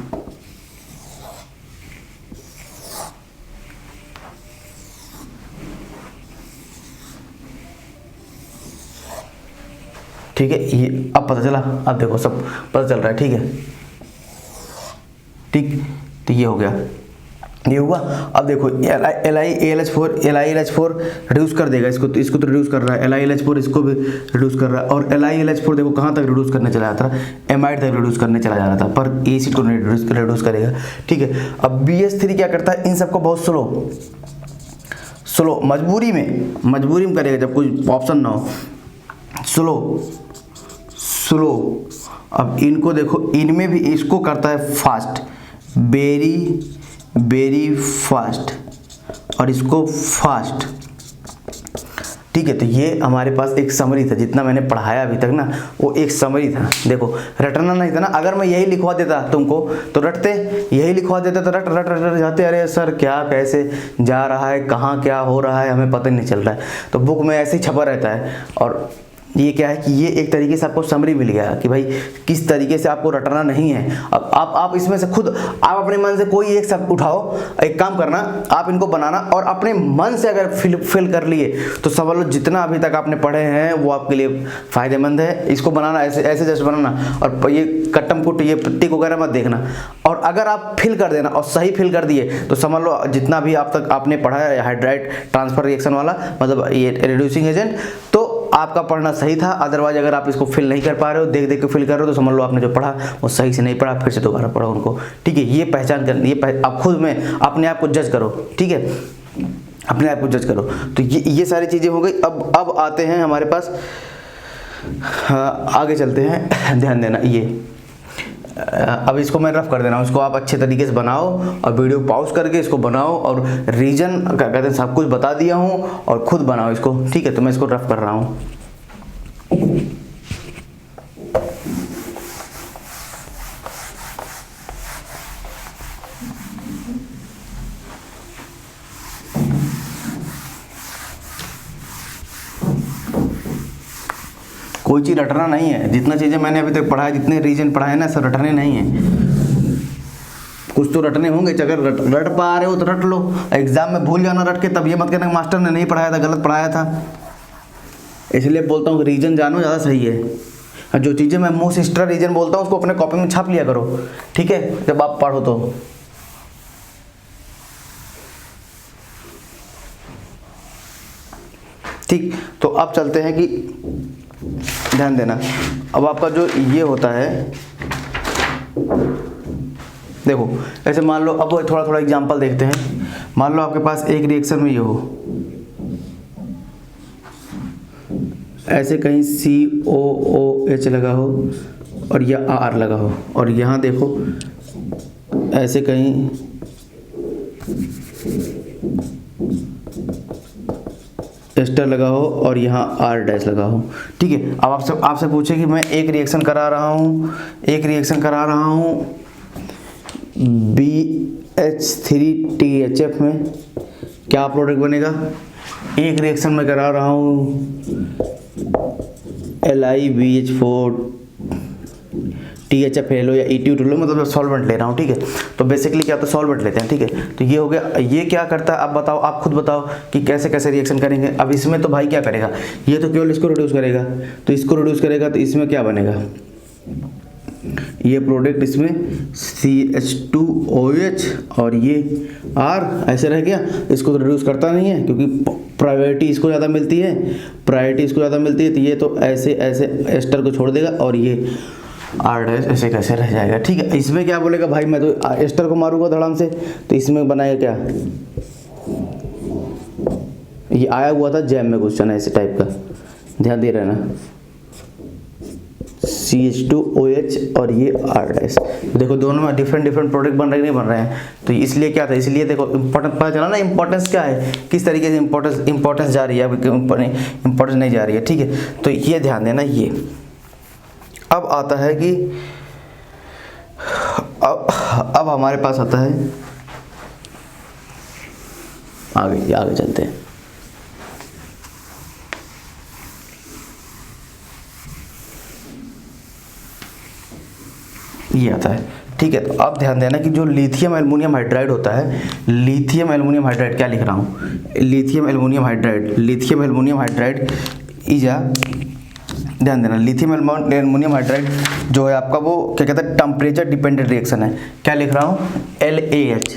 ठीक है, ये अब पता चला, अब देखो सब पता चल रहा है, ठीक है, ठीक, तो ये हो गया, ये हुआ। अब देखो LiAlH4 रिड्यूस कर देगा इसको तो रिड्यूस कर रहा है, LiAlH4 इसको भी रिड्यूस कर रहा है, और LiAlH4 देखो कहाँ तक रिड्यूस करने चला जाता है, एमाइड तक रिड्यूस करने चला जा रहा था, पर एसिड को नहीं रिड्यूस करेगा, ठीक है। अब BH3 क्या करता है, इन सबको बहुत स्लो मजबूरी में करेगा, जब कोई ऑप्शन ना हो, स्लो। अब इनको देखो, इनमें भी इसको करता है फास्ट, वेरी फास्ट, और इसको फास्ट, ठीक है। तो ये हमारे पास एक समरी था, जितना मैंने पढ़ाया अभी तक ना, वो एक समरी था, देखो रटना नहीं था ना, अगर मैं यही लिखवा देता तुमको तो रटते, यही लिखवा देता तो रट जाते, अरे सर क्या कैसे जा रहा है, कहाँ क्या हो रहा है, हमें पता नहीं चल रहा है। तो बुक में ऐसे ही छपा रहता है, और ये क्या है कि ये एक तरीके से आपको समरी मिल गया कि भाई किस तरीके से आपको रटना नहीं है। अब आप इसमें से खुद आप अपने मन से कोई एक शब्द उठाओ, एक काम करना, आप इनको बनाना, और अपने मन से अगर फिल कर लिए तो समझ लो जितना अभी तक आपने पढ़े हैं वो आपके लिए फायदेमंद है। इसको बनाना ऐसे जैसे बनाना, और ये कट्टम कुट ये टिक वगैरह मत देखना, और अगर आप फिल कर देना और सही फिल कर दिए तो समझ लो जितना भी आप तक आपने पढ़ा है हाइड्राइड ट्रांसफर रिएक्शन वाला, मतलब ये रिड्यूसिंग एजेंट, तो आपका पढ़ना सही था। अदरवाइज अगर आप इसको फिल नहीं कर पा रहे हो, देख देख के फिल कर रहे हो, तो समझ लो आपने जो पढ़ा वो सही से नहीं पढ़ा, फिर से दोबारा पढ़ो उनको, ठीक है। ये पहचान कर, ये आप खुद में अपने आप को जज करो, ठीक है, अपने आप को जज करो। तो ये सारी चीज़ें हो गई। अब आते हैं हमारे पास, आगे चलते हैं, ध्यान देना। ये अब इसको मैं रफ कर देना हूँ, इसको आप अच्छे तरीके से बनाओ और वीडियो पॉज करके इसको बनाओ, और रीजन क्या कहते हैं सब कुछ बता दिया हूँ, और खुद बनाओ इसको, ठीक है। तो मैं इसको रफ कर रहा हूँ। कोई चीज़ रटना नहीं है, जितना चीज़ें मैंने अभी तक पढ़ा है, जितने रीजन पढ़ा है ना, सब रटने नहीं है। कुछ तो रटने होंगे, अगर रट पा रहे हो तो रट लो। एग्जाम में भूल जाना रट के, तब ये मत कहना मास्टर ने नहीं पढ़ाया था, गलत पढ़ाया था। इसलिए बोलता हूँ कि रीजन जानो, ज़्यादा सही है। जो चीज़ें मैं मोस्ट एक्स्ट्रा रीजन बोलता हूँ उसको अपने कॉपी में छाप लिया करो, ठीक है, जब आप पढ़ो तो। ठीक, तो अब चलते हैं कि ध्यान देना। अब आपका जो ये होता है, देखो ऐसे मान लो, अब थोड़ा थोड़ा एग्जांपल देखते हैं। मान लो आपके पास एक रिएक्शन में ये हो, ऐसे कहीं COOH लगा हो और यह R लगा हो, और यहाँ देखो ऐसे कहीं एस्टर लगा हो और यहाँ R' लगा हो, ठीक है। अब आपसे पूछे कि मैं एक रिएक्शन करा रहा हूँ BH3THF में, क्या प्रोडक्ट बनेगा। एक रिएक्शन में करा रहा हूँ LiBH4THF ले लो या ETU लो, मतलब सॉल्वेंट ले रहा हूँ, ठीक है। तो बेसिकली क्या होता है, सॉल्वेंट लेते हैं, ठीक है। तो ये हो गया। ये क्या करता है, अब बताओ, आप खुद बताओ कि कैसे कैसे रिएक्शन करेंगे। अब इसमें तो भाई क्या करेगा, ये तो केवल इसको रिड्यूस करेगा, तो इसको रिड्यूस करेगा, तो इसमें क्या बनेगा, ये प्रोडक्ट इसमें CH2OH और ये R ऐसे रह गया। इसको तो रिड्यूस करता नहीं है, क्योंकि प्रायोरिटी इसको ज़्यादा मिलती है, तो ये तो ऐसे ऐसे एस्टर को छोड़ देगा, और ये R' ऐसे कैसे रह जाएगा, ठीक है। इसमें क्या बोलेगा, भाई मैं तो एस्टर को मारूंगा धड़ाम से, तो इसमें बनाएगा क्या, ये आया हुआ था जैम में क्वेश्चन ऐसे टाइप का, ध्यान दे रहे ना, CH2OH और ये R'। देखो दोनों में डिफरेंट प्रोडक्ट बन रहे नहीं बन रहे हैं, तो इसलिए क्या था, इसलिए देखो इंपॉर्टेंस पता चला ना, इंपॉर्टेंस क्या है, किस तरीके से इंपॉर्टेंस जा रही है, इंपॉर्टेंस नहीं जा रही है, ठीक है। तो ये ध्यान देना। ये अब आता है कि अब हमारे पास आता है, आगे चलते हैं। ये आता है, ठीक है। तो अब ध्यान देना कि जो लिथियम एल्युमिनियम हाइड्राइड होता है, लिथियम एल्युमिनियम हाइड्राइड, क्या लिख रहा हूँ, लिथियम एल्युमिनियम हाइड्राइड इजा, ध्यान देना, लिथियम एल्युमिनियम हाइड्राइड जो है आपका, वो क्या कहता है, टेम्परेचर डिपेंडेंट रिएक्शन है। क्या लिख रहा हूँ, LAH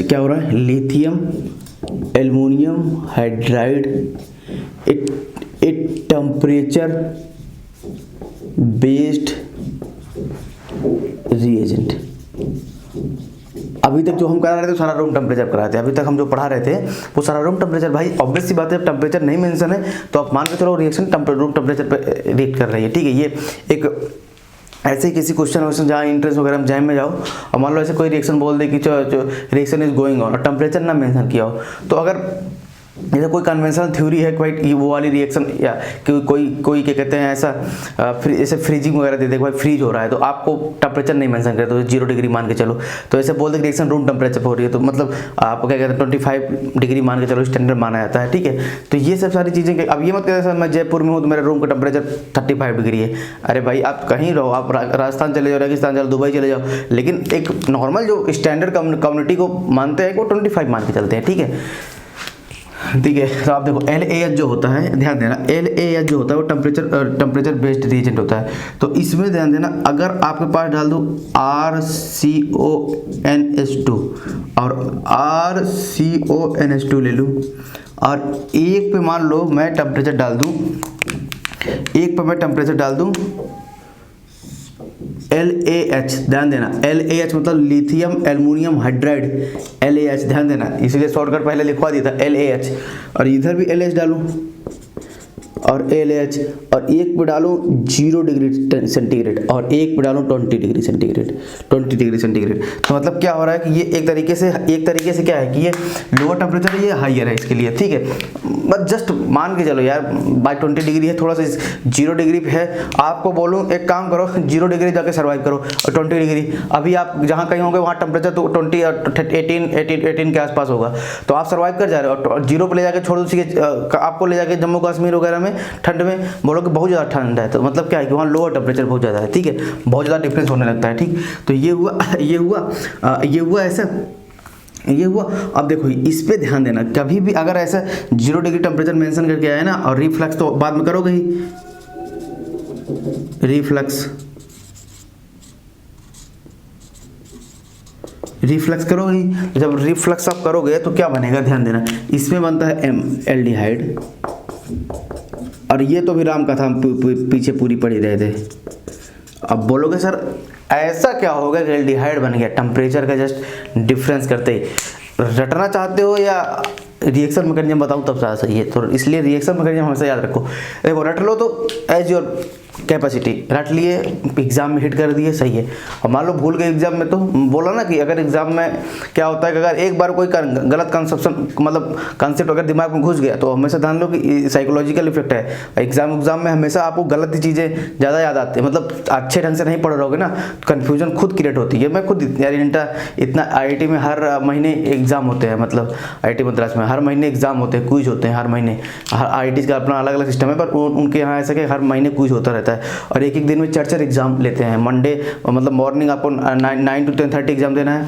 क्या हो रहा है, lithium aluminium hydride, it temperature based reagent. अभी तक जो हम करा रहे थे सारा रूम टेम्परेचर करा रहे थे, अभी तक हम जो पढ़ा रहे थे वो सारा रूम टेम्परेचर। भाई ऑब्वियस सी बात है, टेम्परेचर नहीं मेंशन है तो आप मान के चलो रिएक्शन रूम टेम्परेचर पे रिएक्ट कर रही है, ठीक है। ये एक ऐसे ही किसी क्वेश्चन जहाँ इंट्रेंस वगैरह में जैम में जाओ और मान लो ऐसे कोई रिएक्शन बोल दे कि जो रिएक्शन इज गोइंग ऑन और टेम्परेचर ना मेंशन किया हो, तो अगर जैसे कोई कन्वेंशनल थ्योरी है कोई वो वाली रिएक्शन, या कोई क्या कहते हैं ऐसा जैसे फ्रीजिंग वगैरह दे दे, भाई फ्रीज हो रहा है तो आपको टेम्परेचर नहीं मेंशन करे, तो 0 डिग्री मान के चलो, तो ऐसे बोल दे कि रिएक्शन रूम टेम्परेचर पर हो रही है, तो मतलब आपको क्या कहते हैं 25 डिग्री मान के चलो स्टैंडर्ड माना जाता है, ठीक है। तो ये सब सारी चीज़ें, अब ये मत कहते सर मैं जयपुर में हूँ तो मेरे रूम का टेम्परेचर 35 डिग्री है। अरे भाई आप कहीं रहो, आप राजस्थान चले जाओ, रेगिस्तान चलो, दुबई चले जाओ, लेकिन एक नॉर्मल जो स्टैंडर्ड कम्युनिटी को मानते हैं वो 25 मान के चलते हैं, ठीक है। ठीक है। तो आप देखो LAH जो होता है, ध्यान देना, LAH जो होता है वो टेम्परेचर बेस्ड रिएजेंट होता है। तो इसमें ध्यान देना, अगर आपके पास डाल दूँ RCONH2 और RCONH2 ले लूँ, और एक पे मान लो मैं टेम्परेचर डाल दूँ, LAH, ध्यान देना, LAH मतलब लिथियम एल्युमिनियम हाइड्राइड, LAH, ध्यान देना, इसलिए शॉर्टकट पहले लिखवा दिया था LAH, और इधर भी LH डालूं और LH, और एक पे डालूं 0 डिग्री सेंटीग्रेड और एक पे डालूं 20 डिग्री सेंटीग्रेड। तो मतलब क्या हो रहा है कि ये एक तरीके से क्या है कि ये लोअर टेम्परेचर है, ये हाइयर है इसके लिए, ठीक है। बस जस्ट मान के चलो यार, बाय 20 डिग्री है, थोड़ा सा 0 डिग्री पे है, आपको बोलूँ एक काम करो, 0 डिग्री जाके सर्वाइव करो, और 20 डिग्री अभी आप जहाँ कहीं होंगे वहाँ टेम्परेचर तो 18 के आसपास होगा, तो आप सर्वाइव कर जा रहे हो, और 0 पे ले जाके छोड़ दो, आपको ले जाके जम्मू कश्मीर वगैरह में ठंड में बोलो कि बहुत ज़्यादा ठंड है, तो मतलब क्या है कि वहाँ लोअर टेम्परेचर बहुत ज़्यादा है, ठीक है, बहुत ज़्यादा डिफरेंस होने लगता है, ठीक। तो ये हुआ। अब देखो इस पे ध्यान देना, कभी भी अगर ऐसा 0 डिग्री टेम्परेचर मेंशन करके आया ना, और रिफ्लक्स तो बाद में करोगे ही, रिफ्लक्स करोगे ही, जब रिफ्लक्स आप करोगे तो क्या बनेगा, ध्यान देना, इसमें बनता है एल्डिहाइड, और ये तो भी राम कथा हम पीछे पूरी पढ़ी रहे थे। अब बोलोगे सर ऐसा क्या हो गया कि एल्डिहाइड बन गया टेम्परेचर का जस्ट डिफरेंस करते ही, रटना चाहते हो या रिएक्शन मैकेनिज्म बताऊं तब ज़्यादा सही है, तो इसलिए रिएक्शन मैकेनिज्म हमेशा याद रखो। देखो रट लो तो एज योर कैपेसिटी, रट लिए, एग्जाम में हिट कर दिए, सही है। और मान लो भूल गए एग्जाम में, तो बोला ना कि अगर एग्जाम में क्या होता है कि अगर एक बार कोई गलत कंसेप्शन मतलब कंसेप्ट अगर दिमाग में घुस गया, तो हमेशा ध्यान लो कि साइकोलॉजिकल इफेक्ट है, एग्जाम में हमेशा आपको गलत चीज़ें ज़्यादा याद आती है, मतलब अच्छे ढंग से नहीं पढ़ रहोगे ना, कन्फ्यूजन खुद क्रिएट होती है। मैं खुद यार इतना IIT में हर महीने एग्जाम होते हैं, मतलब IIT मद्रास में हर महीने एग्जाम होते हैं, क्विज होते हैं हर महीने, हर IIT का अपना अलग अलग सिस्टम है, पर उनके यहाँ ऐसा कि हर महीने क्विज होता रहता है, और एक दिन में 4 एग्जाम लेते हैं। मंडे मतलब मॉर्निंग आपको 9 to 10:30 एग्जाम देना है,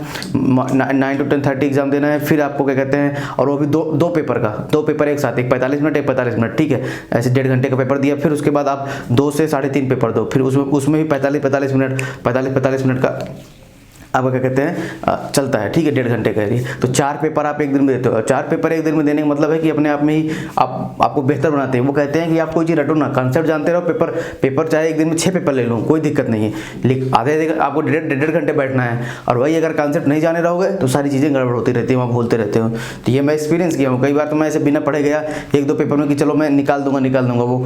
9 to 10:30 एग्जाम देना है, फिर आपको क्या कहते हैं, और वो भी दो पेपर एक साथ, एक 45 मिनट एक 45 मिनट, ठीक है, ऐसे 1.5 घंटे का पेपर दिया, फिर उसके बाद आप 2 से 3.5 पेपर दो, फिर उसमें भी 45 मिनट का आपका क्या कहते हैं चलता है, ठीक है, 1.5 घंटे का एरिया। तो 4 पेपर आप एक दिन में देते हो, 4 पेपर एक दिन में देने का मतलब है कि अपने आप में ही आपको बेहतर बनाते हैं। वो कहते हैं कि आप कोई चीज़ रटो ना, कंसेप्ट जानते रहो, पेपर चाहे एक दिन में 6 पेपर ले लो, कोई दिक्कत नहीं है, लेकिन आधे आपको 1.5 घंटे बैठना है, और वही अगर कंसेप्ट नहीं जाने रहोगे तो सारी चीज़ें गड़बड़ होती रहती है, वहाँ भूलते रहते हो। तो ये मैं एक्सपीरियंस किया हूँ कई बार, तो मैं ऐसे बिना पढ़े गया 1-2 पेपर में कि चलो मैं निकाल दूंगा, वो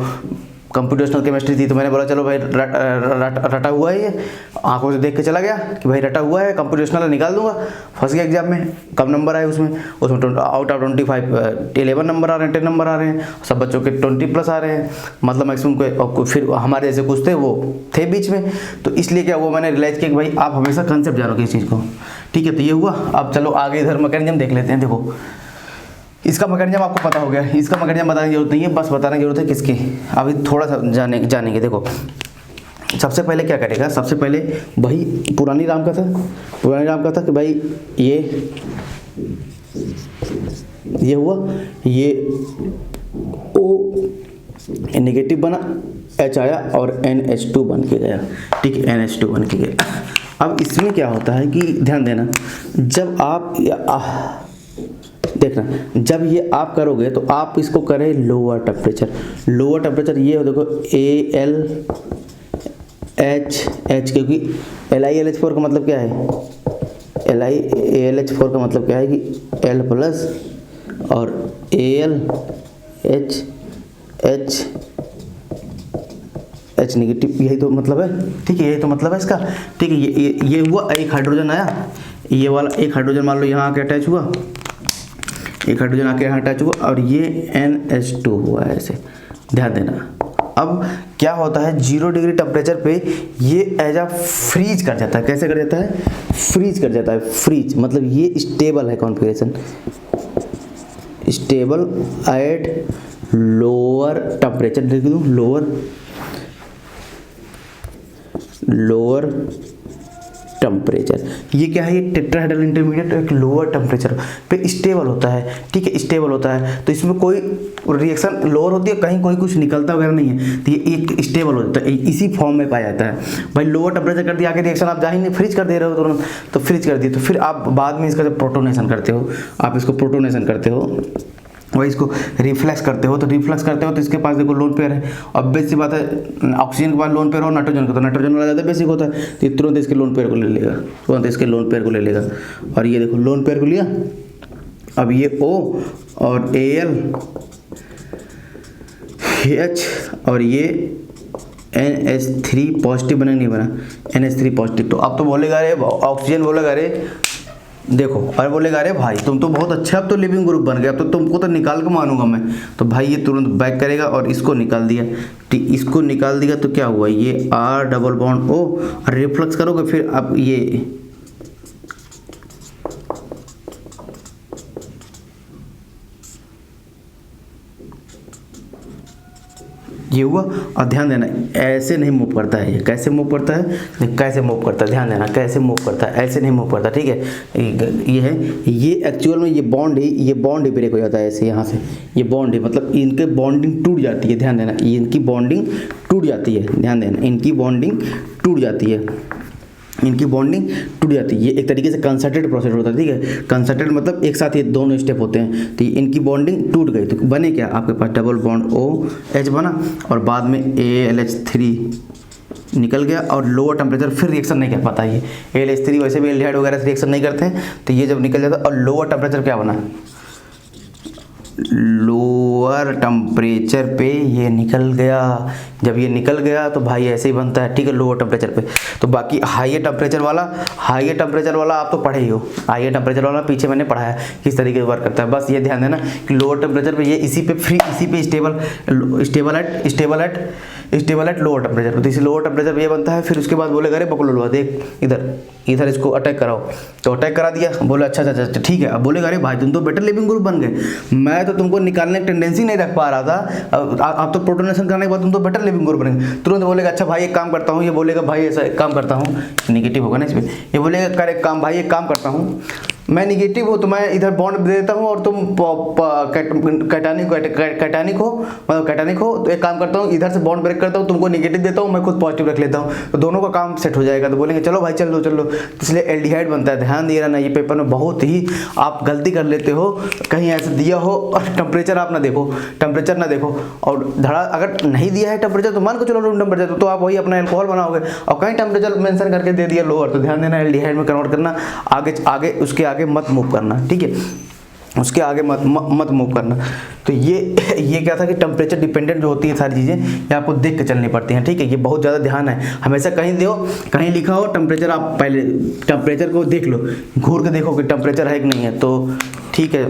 कंप्यूटेशनल केमिस्ट्री थी, तो मैंने बोला चलो भाई रटा हुआ है, ये आंखों से देख के चला गया कि भाई रटा हुआ है, कंप्यूटेशनल निकाल दूंगा, फंस गया एग्जाम में। कम नंबर आए उसमें आउट ऑफ 25 11 नंबर आ रहे हैं, 10 नंबर आ रहे हैं, सब बच्चों के 20+ आ रहे हैं, मतलब मैक्सिमम को फिर हमारे जैसे कुछ थे वो थे बीच में। तो इसलिए क्या हुआ, मैंने रियलाइज़ किया कि भाई आप हमेशा कंसेप्ट जानो किसी चीज़ को, ठीक है। तो ये हुआ। अब चलो आगे इधर मैकेनिज्म देख लेते हैं। देखो इसका मैकेनिज्म आपको पता हो गया, इसका मैकेनिज्म बताने की जरूरत नहीं है, बस बताने की जरूरत है किसकी, अभी थोड़ा सा जानेंगे। देखो सबसे पहले क्या करेगा, सबसे पहले वही पुरानी राम कथा कि भाई ये हुआ, ये O नेगेटिव बना, H आया और NH2 बन के गया, ठीक है, NH2 बन के गया। अब इसमें क्या होता है कि ध्यान देना, जब आप देखना, जब ये आप करोगे तो आप इसको करें लोअर टेम्परेचर, ये देखो ALH, क्योंकि LiAlH4 का मतलब क्या है, LiAlH4 का मतलब क्या है कि L+ और AlH नेगेटिव, यही तो मतलब है, ठीक है, यही तो मतलब है इसका, ठीक है। ये हुआ, एक हाइड्रोजन आया, ये वाला एक हाइड्रोजन मान लो यहाँ आके अटैच हुआ, एक हाइड्रोजन आके यहाँ अटैच हुआ, और ये NH2 हुआ है, ऐसे ध्यान देना। अब क्या होता है, 0 डिग्री टेम्परेचर पे ये एज फ्रीज कर जाता है। कैसे कर जाता है, फ्रीज कर जाता है। फ्रीज मतलब ये स्टेबल है configuration, stable at lower temperature, लिख दूँ, लोअर, 0 डिग्री टेम्परेचर पे ये एज फ्रीज कर जाता है। कैसे कर जाता है, फ्रीज कर जाता है। स्टेबल एट लोअर टेम्परेचर, लिख दूँ, लोअर, 0 डिग्री टेम्परेचर पे ये एज फ्रीज कर जाता है। कैसे कर जाता है, फ्रीज कर जाता है। Lower temperature. ये क्या है, ये टेट्राहेड्रल इंटरमीडिएट एक लोअर टेम्परेचर पे स्टेबल होता है, ठीक है, स्टेबल होता है। तो इसमें कोई रिएक्शन लोअर होती है, कहीं कोई कुछ निकलता वगैरह नहीं है, तो ये एक स्टेबल होता है, इसी फॉर्म में पाया जाता है। भाई लोअर टेम्परेचर कर दिया, आगे रिएक्शन आप जा ही नहीं, फ्रीज कर दे रहे हो तुरंत, तो फ्रीज कर दिए, तो फिर आप बाद में इसका जब प्रोटोनेशन करते हो, आप इसको प्रोटोनेशन करते हो, वही इसको रिफ्लेक्स करते हो, तो रिफ्लेक्स करते हो तो इसके पास देखो लोन पेयर है। अब बेसिक बात है, ऑक्सीजन के पास लोन पेयर हो नाइट्रोजन का, तो नाइट्रोजन वाला ज़्यादा बेसिक होता है, तो तुरंत इसके लोन पेयर को ले लेगा, तुरंत इसके लोन पेयर को ले लेगा। और ये देखो लोन पेयर को लिया, अब ये O और Al H और ये NH3 पॉजिटिव बना नहीं बना, NH3 पॉजिटिव। तो अब तो बोलेगा अरे ऑक्सीजन, बोलेगा अरे देखो, अरे बोलेगा अरे भाई तुम तो बहुत अच्छा, अब तो लिविंग ग्रुप बन गया, अब तो तुमको तो निकाल के मानूंगा मैं। तो भाई ये तुरंत बैक करेगा और इसको निकाल दिया, ठीक, इसको निकाल दिया, तो क्या हुआ, ये R डबल बॉन्ड O, और रिफ्लेक्स करोगे फिर अब ये हुआ। और ध्यान देना, ऐसे नहीं मूव करता है, ये कैसे मूव करता है, कैसे मूव करता है, ध्यान देना कैसे मूव करता है, ऐसे नहीं मूव करता, ठीक है। ये है, ये एक्चुअल में ये बॉन्ड ही ब्रेक हो जाता है ऐसे, यहाँ से ये बॉन्ड ही, मतलब इनके बॉन्डिंग टूट जाती है, ध्यान देना, ये इनकी बॉन्डिंग टूट जाती है, ध्यान देना, इनकी बॉन्डिंग टूट जाती है, इनकी बॉन्डिंग टूट जाती है। ये एक तरीके से कंसर्टेड प्रोसेस होता है, ठीक है, कंसर्टेड मतलब एक साथ ये दोनों स्टेप होते हैं, तो इनकी बॉन्डिंग टूट गई, तो बने क्या, आपके पास डबल बॉन्ड OH बना, और बाद में ALH3 निकल गया, और लोअर टेम्परेचर फिर रिएक्शन नहीं कर पाता ये, ALH3 वैसे भी एल्डिहाइड वगैरह से रिएक्शन नहीं करते हैं, तो ये जब निकल जाता है, और लोअर टेम्परेचर क्या बना, लोअर टेम्परेचर पे ये निकल गया। जब ये निकल गया तो भाई ऐसे ही बनता है, ठीक है, लोअर टेम्परेचर पे। तो बाकी हाईयर टेम्परेचर वाला आप तो पढ़े ही हो, हाईयर टेम्परेचर वाला पीछे मैंने पढ़ाया किस तरीके से वर्क करता है। बस ये ध्यान देना कि लोअर टेम्परेचर पे ये इसी पे स्टेबल एट लोअर टेम्परेचर, तो इसी लोअर टेम्परेचर पे ये बनता है। फिर उसके बाद बोलेगा अरे बकलोलवा देख इधर इसको अटैक कराओ, तो अटैक करा दिया, बोले अच्छा ठीक है। अब बोलेगा अरे भाई तुम तो बेटर लिविंग ग्रुप बन गए, मैं तो तुमको निकालने की टेंडेंसी नहीं रख पा रहा था, आप तो प्रोटोनेशन करने के बाद तुम तो बेटर लिविंग ग्रुप बनेंगे। तुरंत बोलेगा अच्छा भाई एक काम करता हूँ, ये बोलेगा भाई ऐसा एक काम करता हूँ, निगेटिव होगा ना इसमें, ये बोलेगा कर एक काम भाई, एक काम करता हूँ, मैं निगेटिव हूँ तो मैं इधर बॉन्ड दे देता हूँ, और तुम कैटानिक हो, तो एक काम करता हूँ इधर से बॉन्ड ब्रेक करता हूँ, तुमको निगेटिव देता हूँ, मैं खुद पॉजिटिव रख लेता हूँ, तो दोनों का काम सेट हो जाएगा। तो बोलेंगे चलो भाई चल लो, इसलिए एल्डिहाइड बनता है। ध्यान दिया ना, ये पेपर में बहुत ही आप गलती कर लेते हो, कहीं ऐसे दिया हो और टेम्परेचर आप ना देखो, और धड़ा अगर नहीं दिया है टेम्परेचर तो मान को चलो रूम टेम्परेचर, तो आप वही अपना एल्कोहल बनाओगे, और कहीं टेम्परेचर मेंशन करके दे दिया लोअर, तो ध्यान देना एल्डिहाइड में कन्वर्ट करना, आगे उसके आगे मत मूव करना, ठीक है, उसके आगे मत मूव करना। तो ये क्या था कि टेम्परेचर डिपेंडेंट जो होती है सारी चीज़ें, ये आपको देख के चलनी पड़ती हैं, ठीक है, ये बहुत ज़्यादा ध्यान है। हमेशा कहीं लिखा हो टेम्परेचर, आप पहले टेम्परेचर को देख लो, घूर के देखो कि टेम्परेचर है कि नहीं है, तो ठीक है।